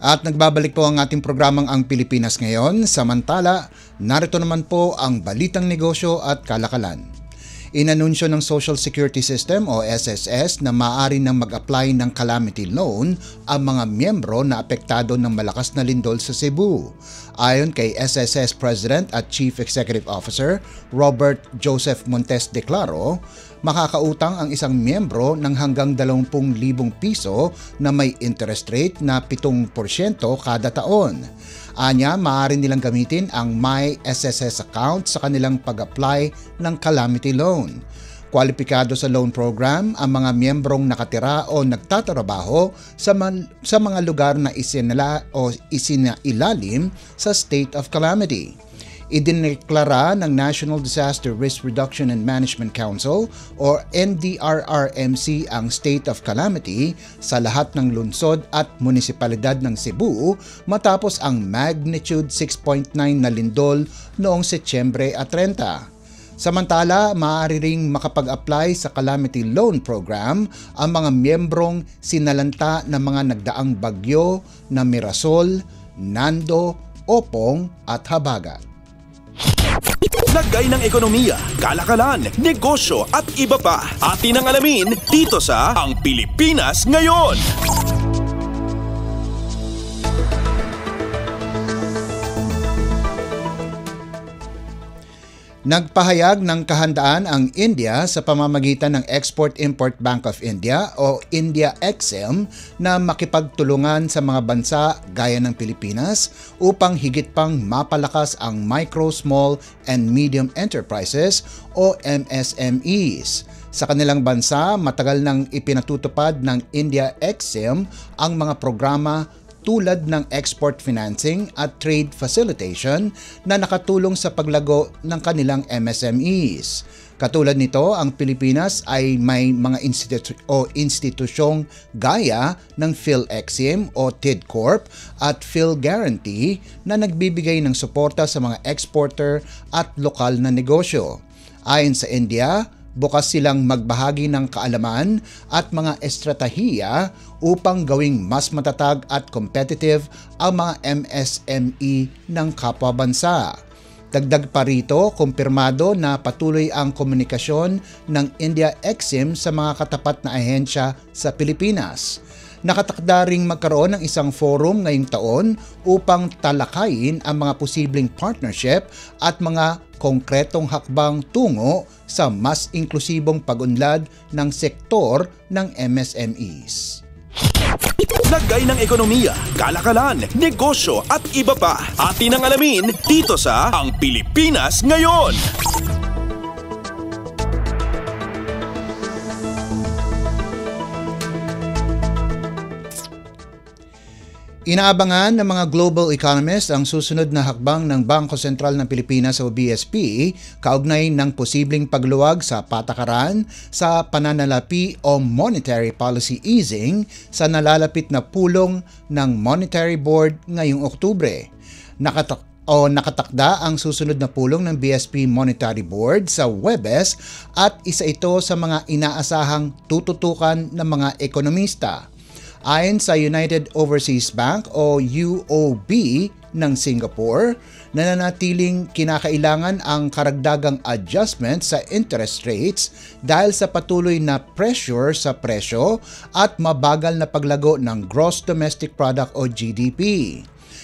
At nagbabalik po ang ating programang Ang Pilipinas Ngayon. Samantala, narito naman po ang Balitang Negosyo at Kalakalan. Inanunsyo ng Social Security System o SSS na maaari nang mag-apply ng calamity loan ang mga miyembro na apektado ng malakas na lindol sa Cebu. Ayon kay SSS President at Chief Executive Officer Robert Joseph Montes Declaro, makakautang ang isang miyembro ng hanggang 20,000 piso na may interest rate na 7% kada taon. Anya, maaari nilang gamitin ang My SSS account sa kanilang pag-apply ng calamity loan. Kwalipikado sa loan program ang mga miyembrong nakatira o nagtatrabaho sa mga lugar na isinailalim sa state of calamity. Idineklara ng National Disaster Risk Reduction and Management Council or NDRRMC ang state of calamity sa lahat ng lungsod at munisipalidad ng Cebu matapos ang magnitude 6.9 na lindol noong Setyembre 30. Samantala, maaari ring makapag-apply sa Calamity Loan Program ang mga miyembrong sinalanta ng mga nagdaang bagyo na Mirasol, Nando, Opong at Habagat. Lagay ng ekonomiya, kalakalan, negosyo at iba pa. Atin ang alamin dito sa Ang Pilipinas Ngayon. Nagpahayag ng kahandaan ang India sa pamamagitan ng Export-Import Bank of India o India EXIM na makipagtulungan sa mga bansa gaya ng Pilipinas upang higit pang mapalakas ang Micro, Small and Medium Enterprises o MSMEs. Sa kanilang bansa, matagal nang ipinatutupad ng India EXIM ang mga programa tulad ng export financing at trade facilitation na nakatulong sa paglago ng kanilang MSMEs. Katulad nito, ang Pilipinas ay may mga institusyong gaya ng PhilExim o TIDCorp at PhilGuarantee na nagbibigay ng suporta sa mga exporter at lokal na negosyo. Ayon sa India, bukas silang magbahagi ng kaalaman at mga estratehiya upang gawing mas matatag at competitive ang mga MSME ng kapwa bansa. Dagdag pa rito, kumpirmado na patuloy ang komunikasyon ng India EXIM sa mga katapat na ahensya sa Pilipinas. Nakatakda ring magkaroon ng isang forum ngayong taon upang talakayin ang mga posibleng partnership at mga konkretong hakbang tungo sa mas inklusibong pag-unlad ng sektor ng MSMEs. Lagay ng ekonomiya, kalakalan, negosyo at iba pa. Atin ang alamin dito sa Ang Pilipinas Ngayon. Inaabangan ng mga global economists ang susunod na hakbang ng Bangko Sentral ng Pilipinas o BSP kaugnay ng posibleng pagluwag sa patakaran sa pananalapi o monetary policy easing sa nalalapit na pulong ng Monetary Board ngayong Oktubre. Nakatakda ang susunod na pulong ng BSP Monetary Board sa Huwebes at isa ito sa mga inaasahang tututukan ng mga ekonomista. Ayon sa United Overseas Bank o UOB ng Singapore, nananatiling kinakailangan ang karagdagang adjustment sa interest rates dahil sa patuloy na pressure sa presyo at mabagal na paglago ng Gross Domestic Product o GDP.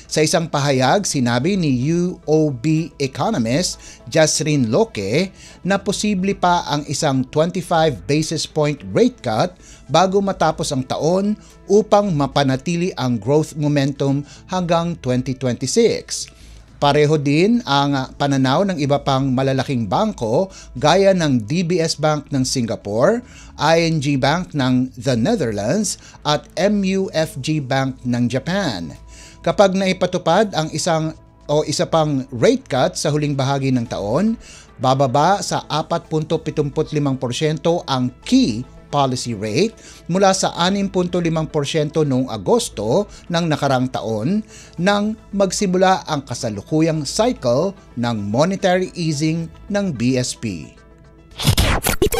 Sa isang pahayag, sinabi ni UOB economist Jasrin Loke na posible pa ang isang 25 basis point rate cut bago matapos ang taon upang mapanatili ang growth momentum hanggang 2026. Pareho din ang pananaw ng iba pang malalaking bangko gaya ng DBS Bank ng Singapore, ING Bank ng the Netherlands at MUFG Bank ng Japan. Kapag naipatupad ang isa pang rate cut sa huling bahagi ng taon, bababa sa 4.75% ang key policy rate mula sa 6.5% noong Agosto ng nakarang taon nang magsimula ang kasalukuyang cycle ng monetary easing ng BSP.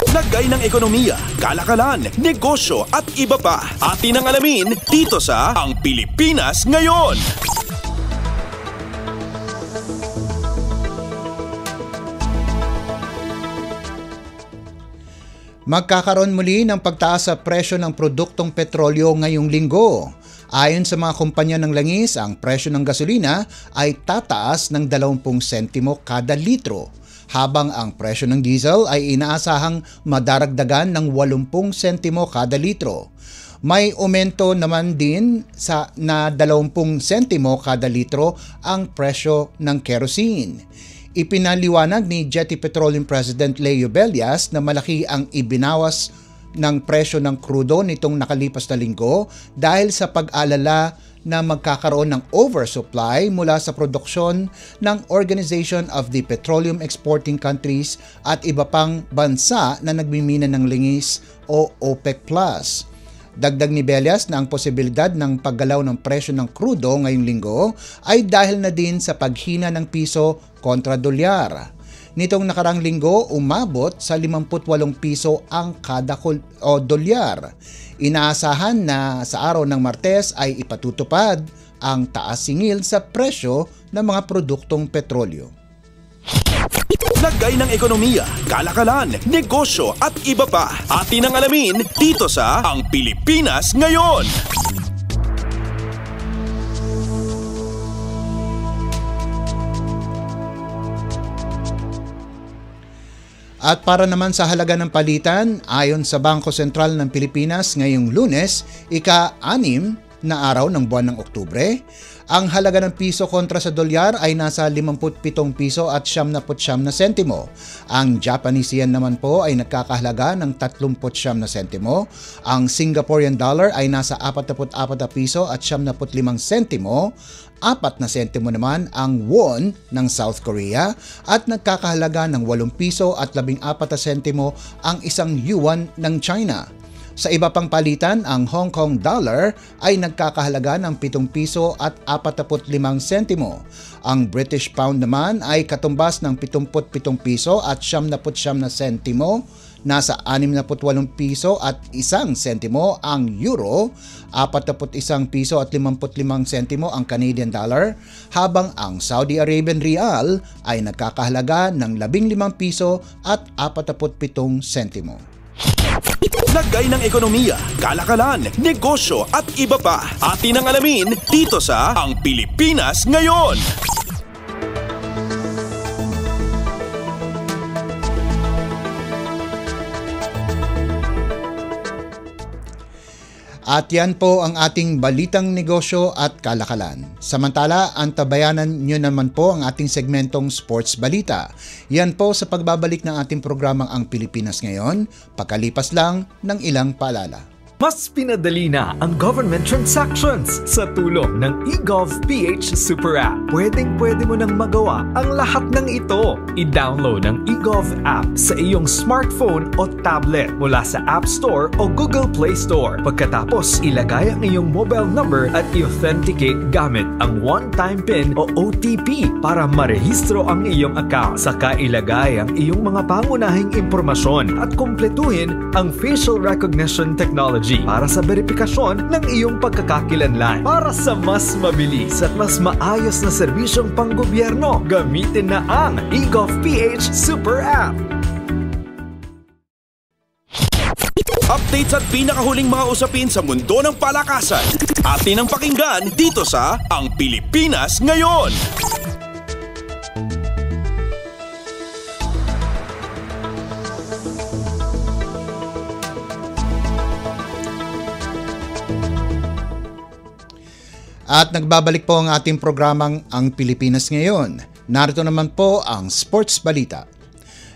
Lagay ng ekonomiya, kalakalan, negosyo at iba pa. Atin ang alamin dito sa Ang Pilipinas Ngayon. Magkakaroon muli ng pagtaas sa presyo ng produktong petrolyo ngayong linggo. Ayon sa mga kumpanya ng langis, ang presyo ng gasolina ay tataas ng 20 sentimo kada litro, habang ang presyo ng diesel ay inaasahang madaragdagan ng 80 sentimo kada litro. May aumento naman din na 20 sentimo kada litro ang presyo ng kerosene. Ipinaliwanag ni Jetty Petroleum President Leo Bellas na malaki ang ibinawas ng presyo ng krudo nitong nakalipas na linggo dahil sa pag-alala na magkakaroon ng oversupply mula sa produksyon ng Organization of the Petroleum Exporting Countries at iba pang bansa na nagmimina ng lingis o OPEC+. Dagdag ni Bellas na ang posibilidad ng paggalaw ng presyo ng krudo ngayong linggo ay dahil na din sa paghina ng piso kontra dolyar. Nitong nakarang linggo, umabot sa 58 piso ang kada dolyar. Inaasahan na sa araw ng Martes ay ipatutupad ang taas singil sa presyo ng mga produktong petrolyo. Lagay ng ekonomiya, kalakalan, negosyo at iba pa. Atin ang alamin dito sa Ang Pilipinas Ngayon. At para naman sa halaga ng palitan, ayon sa Bangko Sentral ng Pilipinas ngayong Lunes, ika-6 na araw ng buwan ng Oktubre, ang halaga ng piso kontra sa dolyar ay nasa 57 piso at 79 na sentimo. Ang Japanese yen naman po ay nagkakahalaga ng 39 na sentimo. Ang Singaporean dollar ay nasa 44 piso at 75 sentimo. 4 na sentimo naman ang won ng South Korea at nagkakahalaga ng 8 piso at 14 sentimo ang isang yuan ng China. Sa iba pang palitan, ang Hong Kong dollar ay nagkakahalaga ng 7 piso at 45 sentimo. Ang British pound naman ay katumbas ng 77 piso at 79 na sentimo. Nasa 68 piso at 1 sentimo ang euro, 41 piso at 55 sentimo ang Canadian dollar, habang ang Saudi Arabian rial ay nagkakahalaga ng 15 piso at 47 sentimo. Lagay ng ekonomiya, kalakalan, negosyo at iba pa. Atin ang alamin dito sa Ang Pilipinas Ngayon. At yan po ang ating balitang negosyo at kalakalan. Samantala, antabayanan nyo naman po ang ating segmentong Sports Balita. Yan po sa pagbabalik ng ating programang Ang Pilipinas Ngayon, pagkalipas lang ng ilang paalala. Mas pinadali na ang government transactions sa tulong ng eGovPH Super App. Pwedeng-pwede mo nang magawa ang lahat ng ito. I-download ang eGov app sa iyong smartphone o tablet mula sa App Store o Google Play Store. Pagkatapos, ilagay ang iyong mobile number at i-authenticate gamit ang one-time PIN o OTP para marehistro ang iyong account. Saka ilagay ang iyong mga pangunahing impormasyon at kumpletuhin ang facial recognition technology para sa verifikasyon ng iyong pagkakakilanlan. Para sa mas mabilis at mas maayos na serbisyong panggobyerno, gamitin na ang eGovPH Super App. Updates at pinakahuling mga usapin sa mundo ng palakasan. Atin ang pakinggan dito sa Ang Pilipinas Ngayon. At nagbabalik po ang ating programang Ang Pilipinas Ngayon. Narito naman po ang Sports Balita.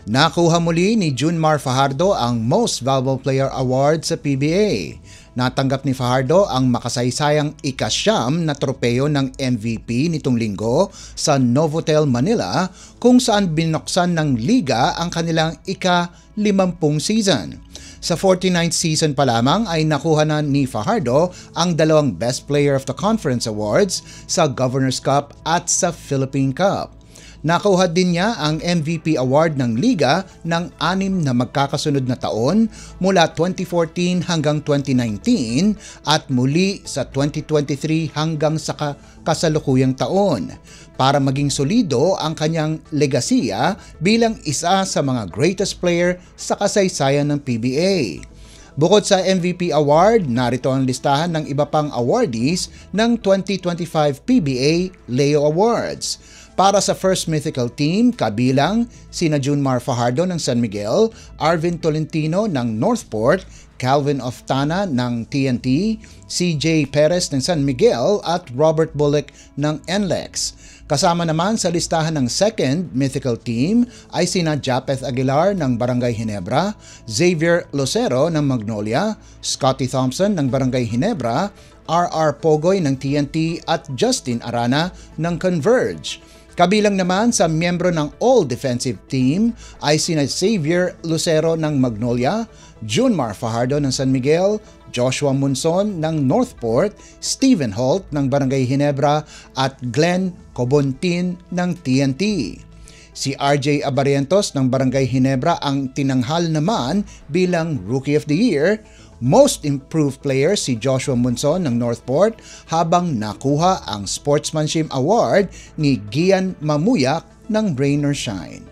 Nakuha muli ni Junmar Fajardo ang Most Valuable Player Award sa PBA. Natanggap ni Fajardo ang makasaysayang ika-9 na tropeyo ng MVP nitong linggo sa Novotel, Manila, kung saan binuksan ng liga ang kanilang ika-50 season. Sa 49th season pa lamang ay nakuha na ni Fajardo ang 2 Best Player of the Conference Awards sa Governor's Cup at sa Philippine Cup. Nakuha din niya ang MVP award ng liga ng 6 na magkakasunod na taon mula 2014 hanggang 2019 at muli sa 2023 hanggang sa kasalukuyang taon para maging solido ang kanyang legasiya bilang isa sa mga greatest player sa kasaysayan ng PBA. Bukod sa MVP award, narito ang listahan ng iba pang awardees ng 2025 PBA Leo Awards. Para sa First Mythical Team, kabilang sina Junmar Fajardo ng San Miguel, Arvin Tolentino ng Northport, Calvin Oftana ng TNT, CJ Perez ng San Miguel at Robert Bullock ng NLEX. Kasama naman sa listahan ng Second Mythical Team ay sina Japeth Aguilar ng Barangay Ginebra, Xavier Lucero ng Magnolia, Scotty Thompson ng Barangay Ginebra, RR Pogoy ng TNT at Justin Arana ng Converge. Kabilang naman sa miyembro ng All-Defensive Team ay sina Xavier Lucero ng Magnolia, Junmar Fajardo ng San Miguel, Joshua Munson ng Northport, Stephen Holt ng Barangay Ginebra at Glenn Cobontin ng TNT. Si RJ Abarientos ng Barangay Ginebra ang tinanghal naman bilang Rookie of the Year. Most Improved Player si Joshua Munson ng Northport habang nakuha ang Sportsmanship Award ni Gian Mamuyak ng Rain or Shine.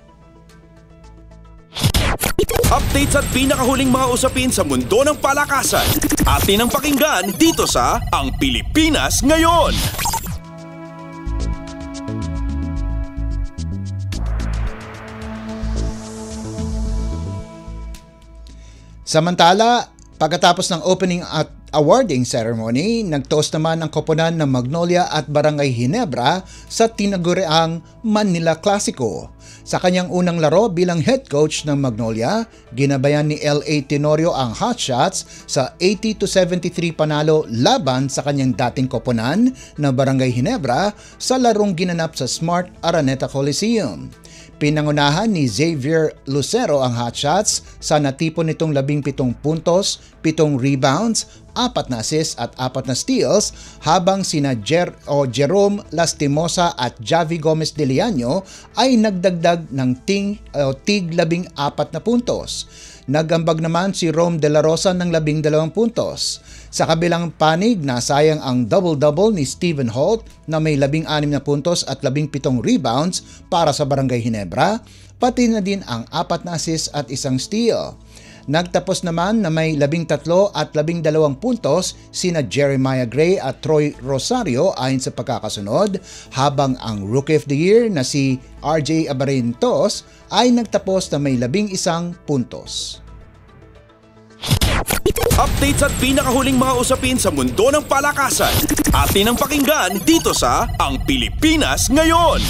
Updates at pinakahuling mga usapin sa mundo ng palakasan. Atin ang pakinggan dito sa Ang Pilipinas Ngayon. Samantala, pagkatapos ng opening at awarding ceremony, nag-toast naman ang koponan ng Magnolia at Barangay Ginebra sa tinaguriang Manila Clasico. Sa kanyang unang laro bilang head coach ng Magnolia, ginabayan ni L.A. Tenorio ang Hotshots sa 80-73 panalo laban sa kanyang dating koponan na Barangay Ginebra sa larong ginanap sa Smart Araneta Coliseum. Pinangunahan ni Xavier Lucero ang Hotshots sa natipon nitong 17 puntos, 7 rebounds, 4 na assists at 4 na steals, habang sina Jerome Lastimosa at Javi Gomez de Leaño ay nagdagdag ng tig 14 na puntos. Nagambag naman si Rome de la Rosa ng 12 puntos. Sa kabilang panig, nasayang ang double-double ni Stephen Holt na may 16 na puntos at 17 rebounds para sa Barangay Ginebra, pati na din ang 4 na assists at 1 steal. Nagtapos naman na may 13 at 12 puntos sina Jeremiah Gray at Troy Rosario ayon sa pagkakasunod, habang ang Rookie of the Year na si RJ Abarientos ay nagtapos na may 11 puntos. Updates at pinakahuling mga usapin sa mundo ng palakasan. Atin ang pakinggan dito sa Ang Pilipinas Ngayon.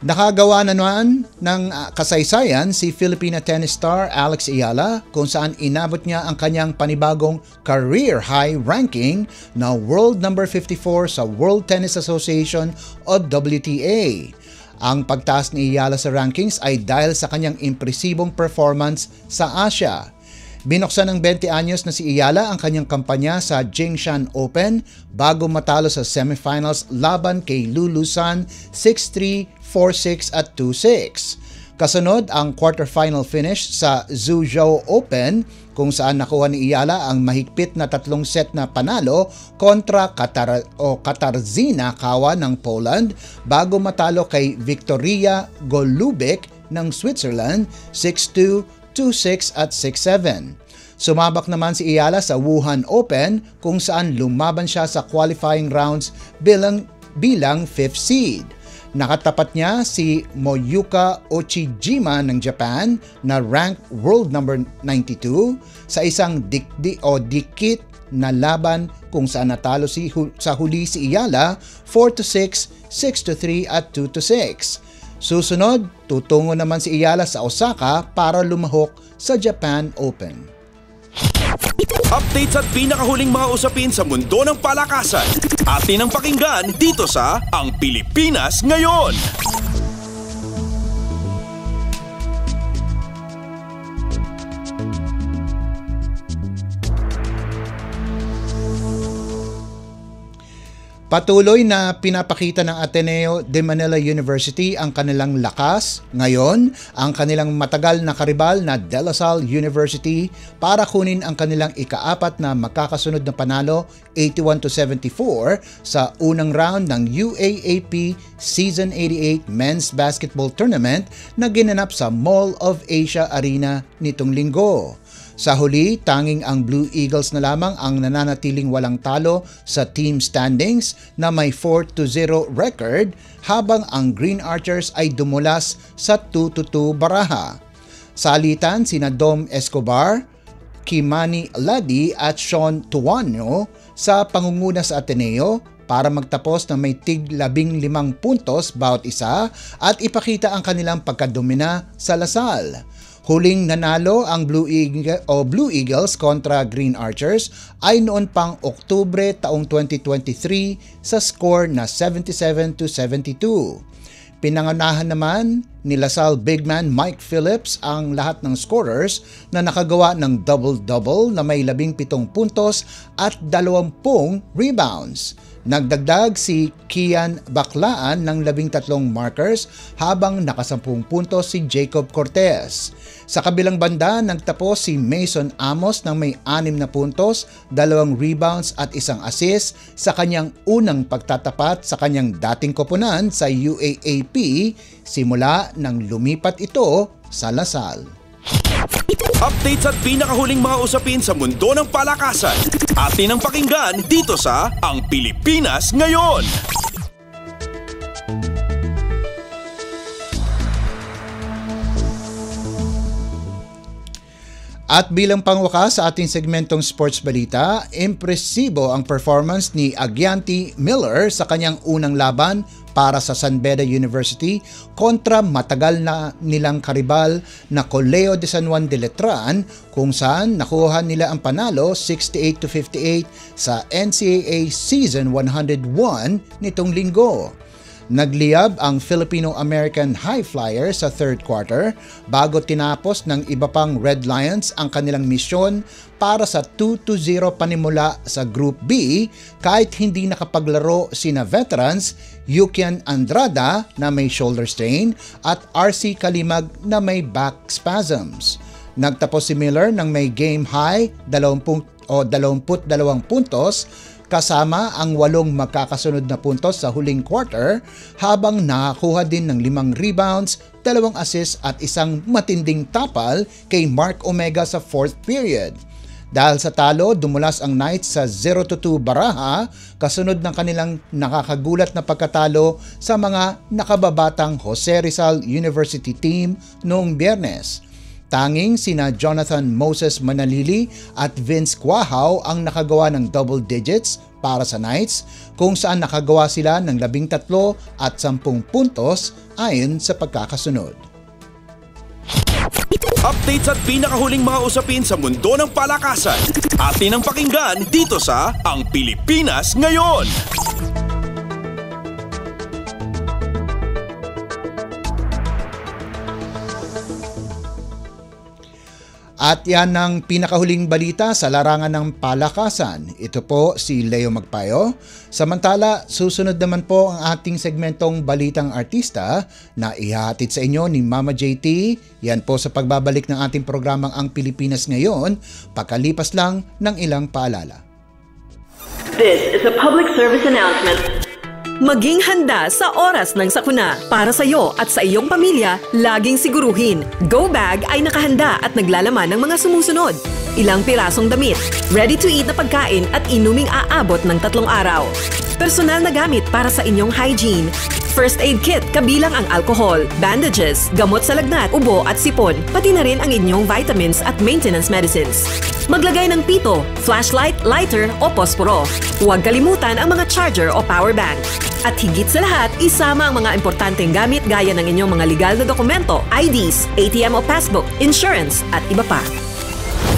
Nakagawa na naman ng kasaysayan si Filipina tennis star Alex Ayala kung saan inabot niya ang kanyang panibagong career high ranking na world number 54 sa World Tennis Association o WTA. Ang pagtaas ni Ayala sa rankings ay dahil sa kanyang impresibong performance sa Asia. Binuksan ng 20 anyos na si Ayala ang kanyang kampanya sa Jingshan Open bago matalo sa semifinals laban kay Lulu San 6-3, 4-6 at 2-6. Kasunod ang quarterfinal finish sa Zhuzhou Open kung saan nakuha ni Ayala ang mahigpit na 3 set na panalo kontra Katarzyna Kawa ng Poland bago matalo kay Victoria Golubic ng Switzerland 6-2, 2-6 at 6-7. Sumabak naman si Ayala sa Wuhan Open kung saan lumaban siya sa qualifying rounds bilang 5th seed. Nakatapat niya si Moyuka Ochijima ng Japan na ranked world number 92 sa isang dikit na laban kung saan natalo sa huli si Ayala 4-6, 6-3 at 2-6. Susunod, tutungo naman si Ayala sa Osaka para lumahok sa Japan Open. Updates at pinakahuling mga usapin sa mundo ng palakasan. Atin ang pakinggan dito sa Ang Pilipinas Ngayon. Patuloy na pinapakita ng Ateneo de Manila University ang kanilang lakas. Ngayon, ang kanilang matagal na karibal na De La Salle University para kunin ang kanilang ika-4 na magkakasunod na panalo 81-74 sa unang round ng UAAP Season 88 Men's Basketball Tournament na ginanap sa Mall of Asia Arena nitong linggo. Sa huli, tanging ang Blue Eagles na lamang ang nananatiling walang talo sa team standings na may 4-0 record, habang ang Green Archers ay dumulas sa 2-2 baraha. Salitan sina Dom Escobar, Kimani Ladi at Sean Tuano sa pangunguna sa Ateneo, para magtapos na may tig 15 puntos bawat isa at ipakita ang kanilang pagkadomina sa Lasal. Huling nanalo ang Blue Eagles kontra Green Archers ay noon pang Oktubre taong 2023 sa score na 77-72. Pinangunahan naman ni Lasal big man Mike Phillips ang lahat ng scorers na nakagawa ng double-double na may 17 puntos at 20 rebounds. Nagdagdag si Kian Baclaan ng 13 markers habang naka-10 puntos si Jacob Cortez. Sa kabilang banda, nagtapos si Mason Amos ng may 6 na puntos, 2 rebounds at 1 assist sa kanyang unang pagtatapat sa kanyang dating koponan sa UAAP simula nang lumipat ito sa Lasal. Updates at pinakahuling mga usapin sa mundo ng palakasan. Atin ang pakinggan dito sa Ang Pilipinas Ngayon. At bilang pangwakas sa ating segmentong sports balita, impresibo ang performance ni Agyanti Miller sa kanyang unang laban para sa San Beda University kontra matagal na nilang karibal na Coleo de San Juan de Letran, kung saan nakuha nila ang panalo 68-58 sa NCAA Season 101 nitong linggo. Nagliyab ang Filipino-American High Flyers sa third quarter bago tinapos ng iba pang Red Lions ang kanilang misyon para sa 2-0 panimula sa Group B kahit hindi nakapaglaro sina veterans Yukian Andrada na may shoulder strain at RC Kalimag na may back spasms. Nagtapos si Miller ng may game high 22 puntos kasama ang 8 magkakasunod na puntos sa huling quarter habang nakakuha din ng 5 rebounds, 2 assists at 1 matinding tapal kay Mark Omega sa fourth period. Dahil sa talo, dumulas ang Knights sa 0-2 baraha kasunod ng kanilang nakakagulat na pagkatalo sa mga nakababatang Jose Rizal University team noong Biyernes. Tanging sina Jonathan Moses Manalili at Vince Quahaw ang nakagawa ng double digits para sa Knights, kung saan nakagawa sila ng 13 at 10 puntos ayon sa pagkakasunod. Updates at pinakahuling mga usapin sa mundo ng palakasan. Atin ang pakinggan dito sa Ang Pilipinas Ngayon. At yan ang pinakahuling balita sa larangan ng palakasan. Ito po si Leo Magpayo. Samantala, susunod naman po ang ating segmentong Balitang Artista na ihahatid sa inyo ni Mama JT. Yan po sa pagbabalik ng ating programang Ang Pilipinas Ngayon, pagkalipas lang ng ilang paalala. This is a public service announcement. Maging handa sa oras ng sakuna. Para sa iyo at sa iyong pamilya, laging siguruhin. Go Bag ay nakahanda at naglalaman ng mga sumusunod. Ilang pirasong damit, ready-to-eat na pagkain at inuming aabot ng 3 araw. Personal na gamit para sa inyong hygiene. First aid kit kabilang ang alcohol, bandages, gamot sa lagnat, ubo at sipon, pati na rin ang inyong vitamins at maintenance medicines. Maglagay ng pito, flashlight, lighter o posporo. Huwag kalimutan ang mga charger o power bank. At higit sa lahat, isama ang mga importanteng gamit gaya ng inyong mga legal na dokumento, IDs, ATM o passbook, insurance at iba pa.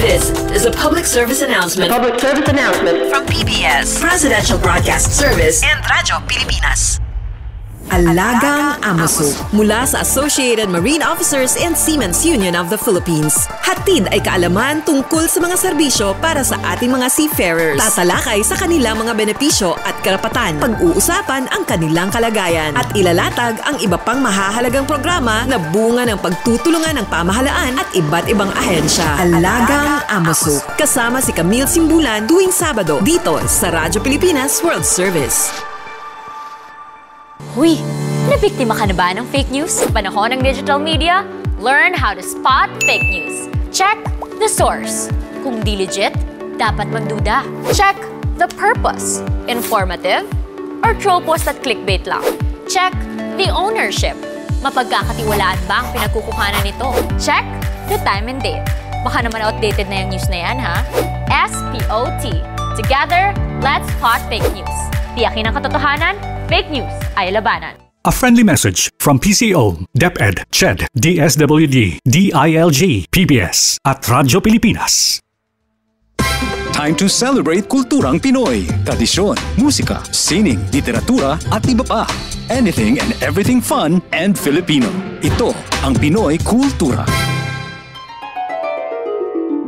This is a public service announcement. Public service announcement from PBS, Presidential Broadcast Service, and Radyo Pilipinas. Alagang Amoso mula sa Associated Marine Officers and Seamen's Union of the Philippines. Hatid ay kaalaman tungkol sa mga serbisyo para sa ating mga seafarers. Tatalakay sa kanilang mga benepisyo at karapatan. Pag-uusapan ang kanilang kalagayan at ilalatag ang iba pang mahahalagang programa na bunga ng pagtutulungan ng pamahalaan at iba't ibang ahensya. Alagang Amoso. Kasama si Camille Simbulan tuwing Sabado dito sa Radyo Pilipinas World Service. Huy, nabiktima ka na ba ng fake news sa panahon ng digital media? Learn how to spot fake news. Check the source. Kung di legit, dapat magduda. Check the purpose. Informative or troll post at clickbait lang. Check the ownership. Mapagkakatiwalaan ba ang pinagkukuhanan nito? Check the time and date. Baka naman outdated na yung news na yan, ha? SPOT. Together, let's spot fake news. Tiyakin ang katotohanan, fake news ay labanan. A friendly message from PCO, DepEd, CHED, DSWD, DILG, PBS at Radyo Pilipinas. Time to celebrate kulturang Pinoy, tradisyon, musika, sining, literatura at iba pa. Anything and everything fun and Filipino. Ito ang Pinoy Kultura.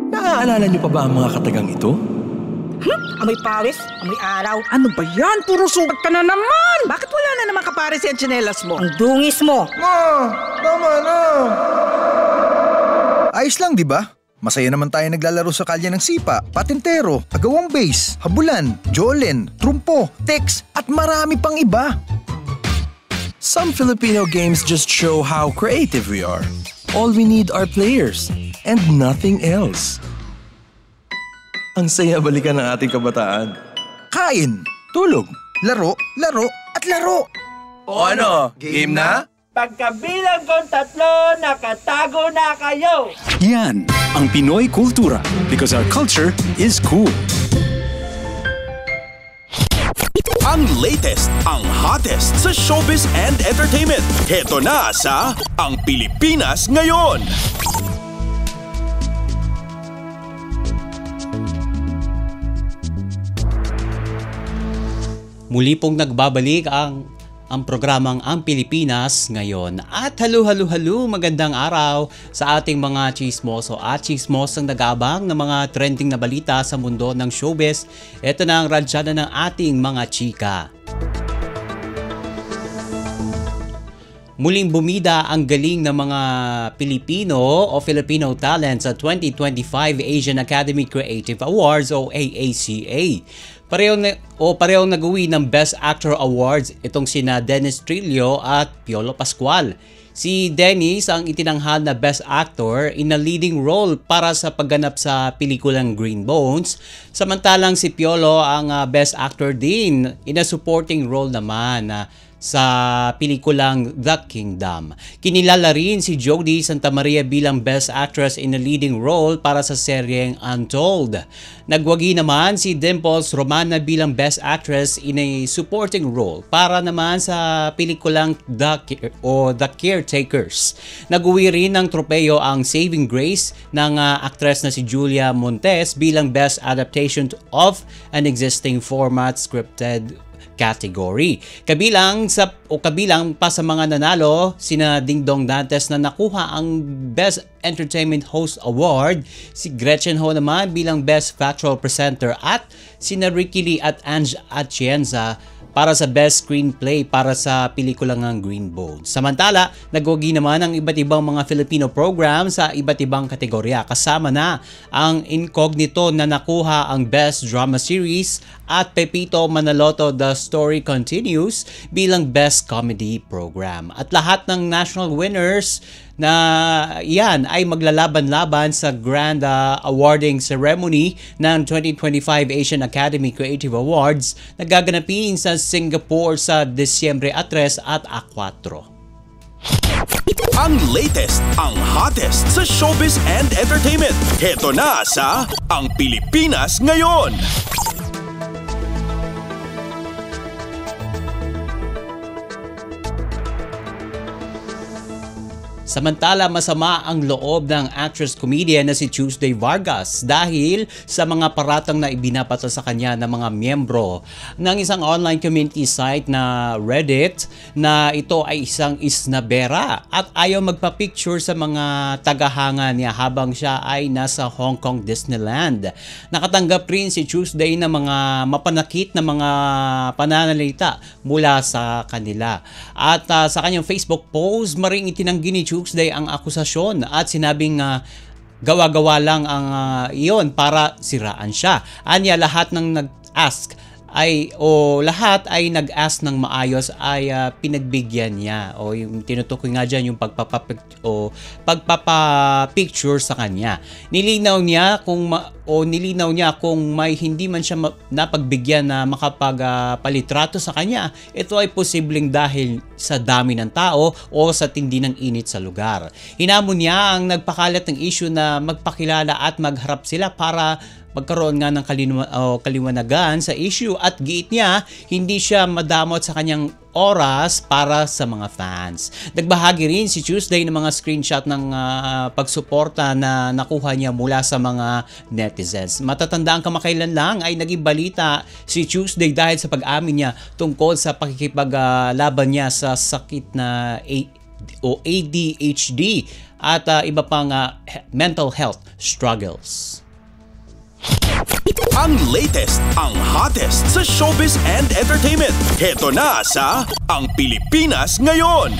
Naaalala niyo pa ba ang mga katagang ito? Amoy pawis, amoy araw. Ano ba yan? Puro sugat ka na naman! Bakit wala na naman kapares yan tsinelas mo? Ang dungis mo! Ma! Tama na! Ayos lang, di ba? Masaya naman tayo naglalaro sa kalye ng sipa, patintero, agawang base, habulan, jolen, trumpo, text, at marami pang iba. Some Filipino games just show how creative we are. All we need are players and nothing else. Ang saya balikan ng ating kabataan. Kain, tulog, laro, laro, at laro. O ano, game na? Pagkabilang kong 3, nakatago na kayo! Yan ang Pinoy Kultura because our culture is cool. Ang latest, ang hottest sa showbiz and entertainment. Heto na sa Ang Pilipinas Ngayon. Muli pong nagbabalik ang programang Ang Pilipinas Ngayon. At halo, magandang araw sa ating mga chismoso at chismosang nag-aabang ng mga trending na balita sa mundo ng showbiz. Ito na ang radyada ng ating mga chika. Muling bumida ang galing ng mga Pilipino o Filipino talent sa 2025 Asian Academy Creative Awards o AACA. Parehong nag-uwi ng Best Actor Awards itong sina Dennis Trillo at Piolo Pascual. Si Dennis ang itinanghal na Best Actor in a leading role para sa pagganap sa pelikulang Green Bones, samantalang si Piolo ang Best Actor din in a supporting role naman sa pelikulang The Kingdom. Kinilala rin si Jodie Santa Maria bilang Best Actress in a leading role para sa seryeng Untold. Nagwagi naman si Dimples Romana bilang Best Actress in a supporting role para naman sa pelikulang The Caretakers. Nag-uwi rin ng tropeyo ang Saving Grace ng actress na si Julia Montes bilang Best Adaptation of an Existing Format Scripted category. Kabilang pa sa mga nanalo sina Dingdong Dantes na nakuha ang Best Entertainment Host Award, si Gretchen Ho naman bilang Best Factual Presenter at sina Ricky Lee at Ange Atienza para sa Best Screenplay para sa pelikulang Green Bones. Samantala, nagwagi naman ang iba't ibang mga Filipino program sa iba't ibang kategorya. Kasama na ang Incognito na nakuha ang Best Drama Series at Pepito Manaloto The Story Continues bilang Best Comedy Program. At lahat ng national winners na yan ay maglalaban-laban sa grand awarding ceremony ng 2025 Asian Academy Creative Awards na gaganapin sa Singapore sa Disyembre 3 at 4. Ang latest, ang hottest sa showbiz and entertainment. Heto na sa Ang Pilipinas Ngayon. Samantala, masama ang loob ng actress-comedian na si Tuesday Vargas dahil sa mga paratang na ibinapasa sa kanya ng mga miyembro ng isang online community site na Reddit na ito ay isang isnabera at ayaw magpa-picture sa mga tagahanga niya habang siya ay nasa Hong Kong Disneyland. Nakatanggap rin si Tuesday ng mga mapanakit na mga pananalita mula sa kanila. At sa kanyang Facebook post, maring itinanggi ni Tuesday ang akusasyon at sinabing gawa-gawa lang ang iyon para siraan siya. Anya lahat ng nag-ask lahat ay nag-ask ng maayos ay pinagbigyan niya o yung tinutukoy nga dyan yung pagpapapicture sa kanya. Nilinaw niya kung may hindi man siya napagbigyan na makapagpalitrato sa kanya, ito ay posibleng dahil sa dami ng tao o sa tindi ng init sa lugar. Hinamon niya ang nagpakalat ng issue na magpakilala at magharap sila para magkaroon nga ng kaliwanagan sa issue at giit niya hindi siya madamot sa kanyang oras para sa mga fans. Nagbahagi rin si Tuesday ng mga screenshot ng pagsuporta na nakuha niya mula sa mga netizens. Matatandaan kamakailan lang ay naging balita si Tuesday dahil sa pag-amin niya tungkol sa pakikipaglaban niya sa sakit na ADHD at iba pang mental health struggles. Ang latest, ang hottest sa showbiz and entertainment. Heto na sa Ang Pilipinas Ngayon.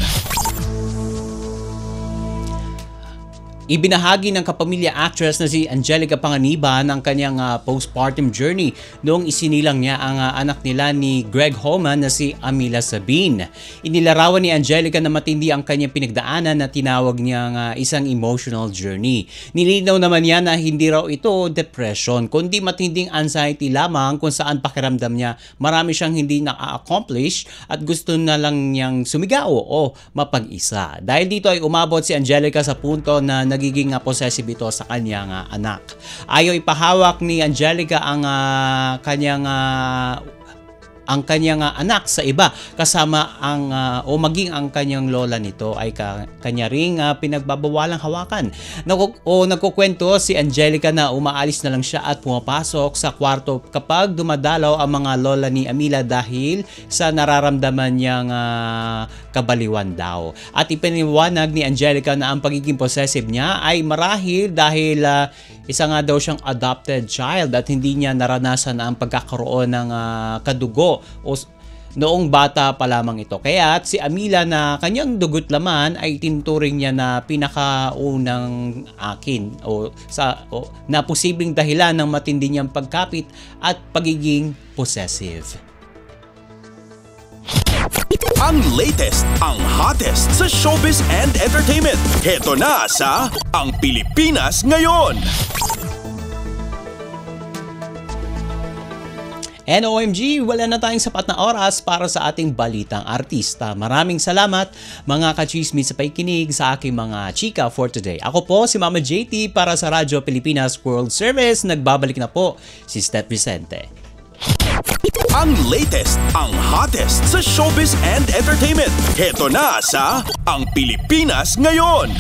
Ibinahagi ng kapamilya actress na si Angelica Panganiban ang kanyang postpartum journey noong isinilang niya ang anak nila ni Greg Homan na si Amila Sabine. Inilarawan ni Angelica na matindi ang kanyang pinagdaanan na tinawag niyang isang emotional journey. Nilinaw naman niya na hindi raw ito depression, kundi matinding anxiety lamang kung saan pakiramdam niya marami siyang hindi na-accomplish at gusto na lang niyang sumigaw o mapag-isa. Dahil dito ay umabot si Angelica sa punto na nagiging possessive ito sa kanyang anak. Ayaw ipahawak ni Angelica ang kanyang anak sa iba kasama o maging ang kanyang lola nito ay kanya ring pinagbabawalang hawakan. Nagkukwento si Angelica na umaalis na lang siya at pumapasok sa kwarto kapag dumadalaw ang mga lola ni Amila dahil sa nararamdaman niyang kabaliwan daw. At ipiniwanag ni Angelica na ang pagiging possessive niya ay marahil dahil isa nga daw siyang adopted child at hindi niya naranasan ang pagkakaroon ng kadugo o noong bata pa lamang ito. Kaya si Amila na kanyang dugot laman ay tinuturing niya na pinakaunang na posibleng dahilan ng matindi niyang pagkapit at pagiging possessive. Ang latest, ang hottest sa showbiz and entertainment. Heto na sa Ang Pilipinas Ngayon. OMG, wala na tayong sapat na oras para sa ating balitang artista. Maraming salamat mga ka-chismis sa pakikinig sa aking mga chika for today. Ako po si Mama JT para sa Radyo Pilipinas World Service. Nagbabalik na po si Steph Vicente. Ang latest, ang hottest sa showbiz and entertainment. Heto na sa Ang Pilipinas Ngayon.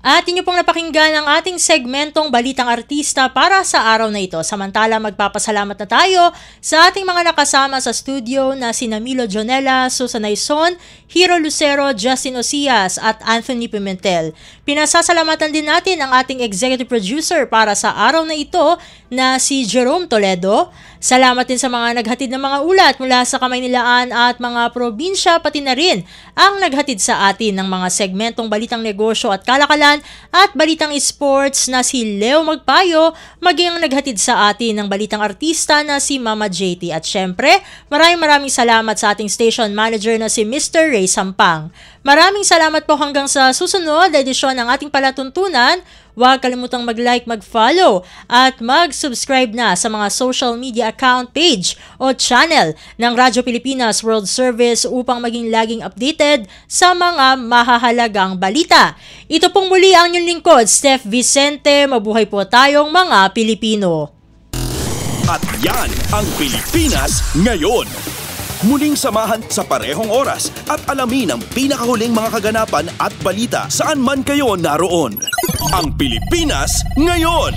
At inyo pong napakinggan ang ating segmentong Balitang Artista para sa araw na ito. Samantala, magpapasalamat na tayo sa ating mga nakasama sa studio na sina Milo Jonella, Susan Aizon, Hiro Lucero, Justin Osias at Anthony Pimentel. Pinasasalamatan din natin ang ating executive producer para sa araw na ito na si Jerome Toledo. Salamat din sa mga naghatid ng mga ulat mula sa Kamaynilaan at mga probinsya, pati na rin ang naghatid sa atin ng mga segmentong Balitang Negosyo at Kalakalan at Balitang Sports na si Leo Magpayo, maging ang naghatid sa atin ng Balitang Artista na si Mama JT. At syempre, maraming salamat sa ating station manager na si Mr. Ray Sampang. Maraming salamat po hanggang sa susunod na edisyon ng ating palatuntunan. Huwag kalimutang mag-like, mag-follow at mag-subscribe na sa mga social media account page o channel ng Radyo Pilipinas World Service upang maging laging updated sa mga mahahalagang balita. Ito pong muli ang inyong lingkod, Steph Vicente. Mabuhay po tayong mga Pilipino. At yan ang Pilipinas Ngayon. Muling samahan sa parehong oras at alamin ang pinakahuling mga kaganapan at balita saan man kayo naroon. Ang Pilipinas Ngayon.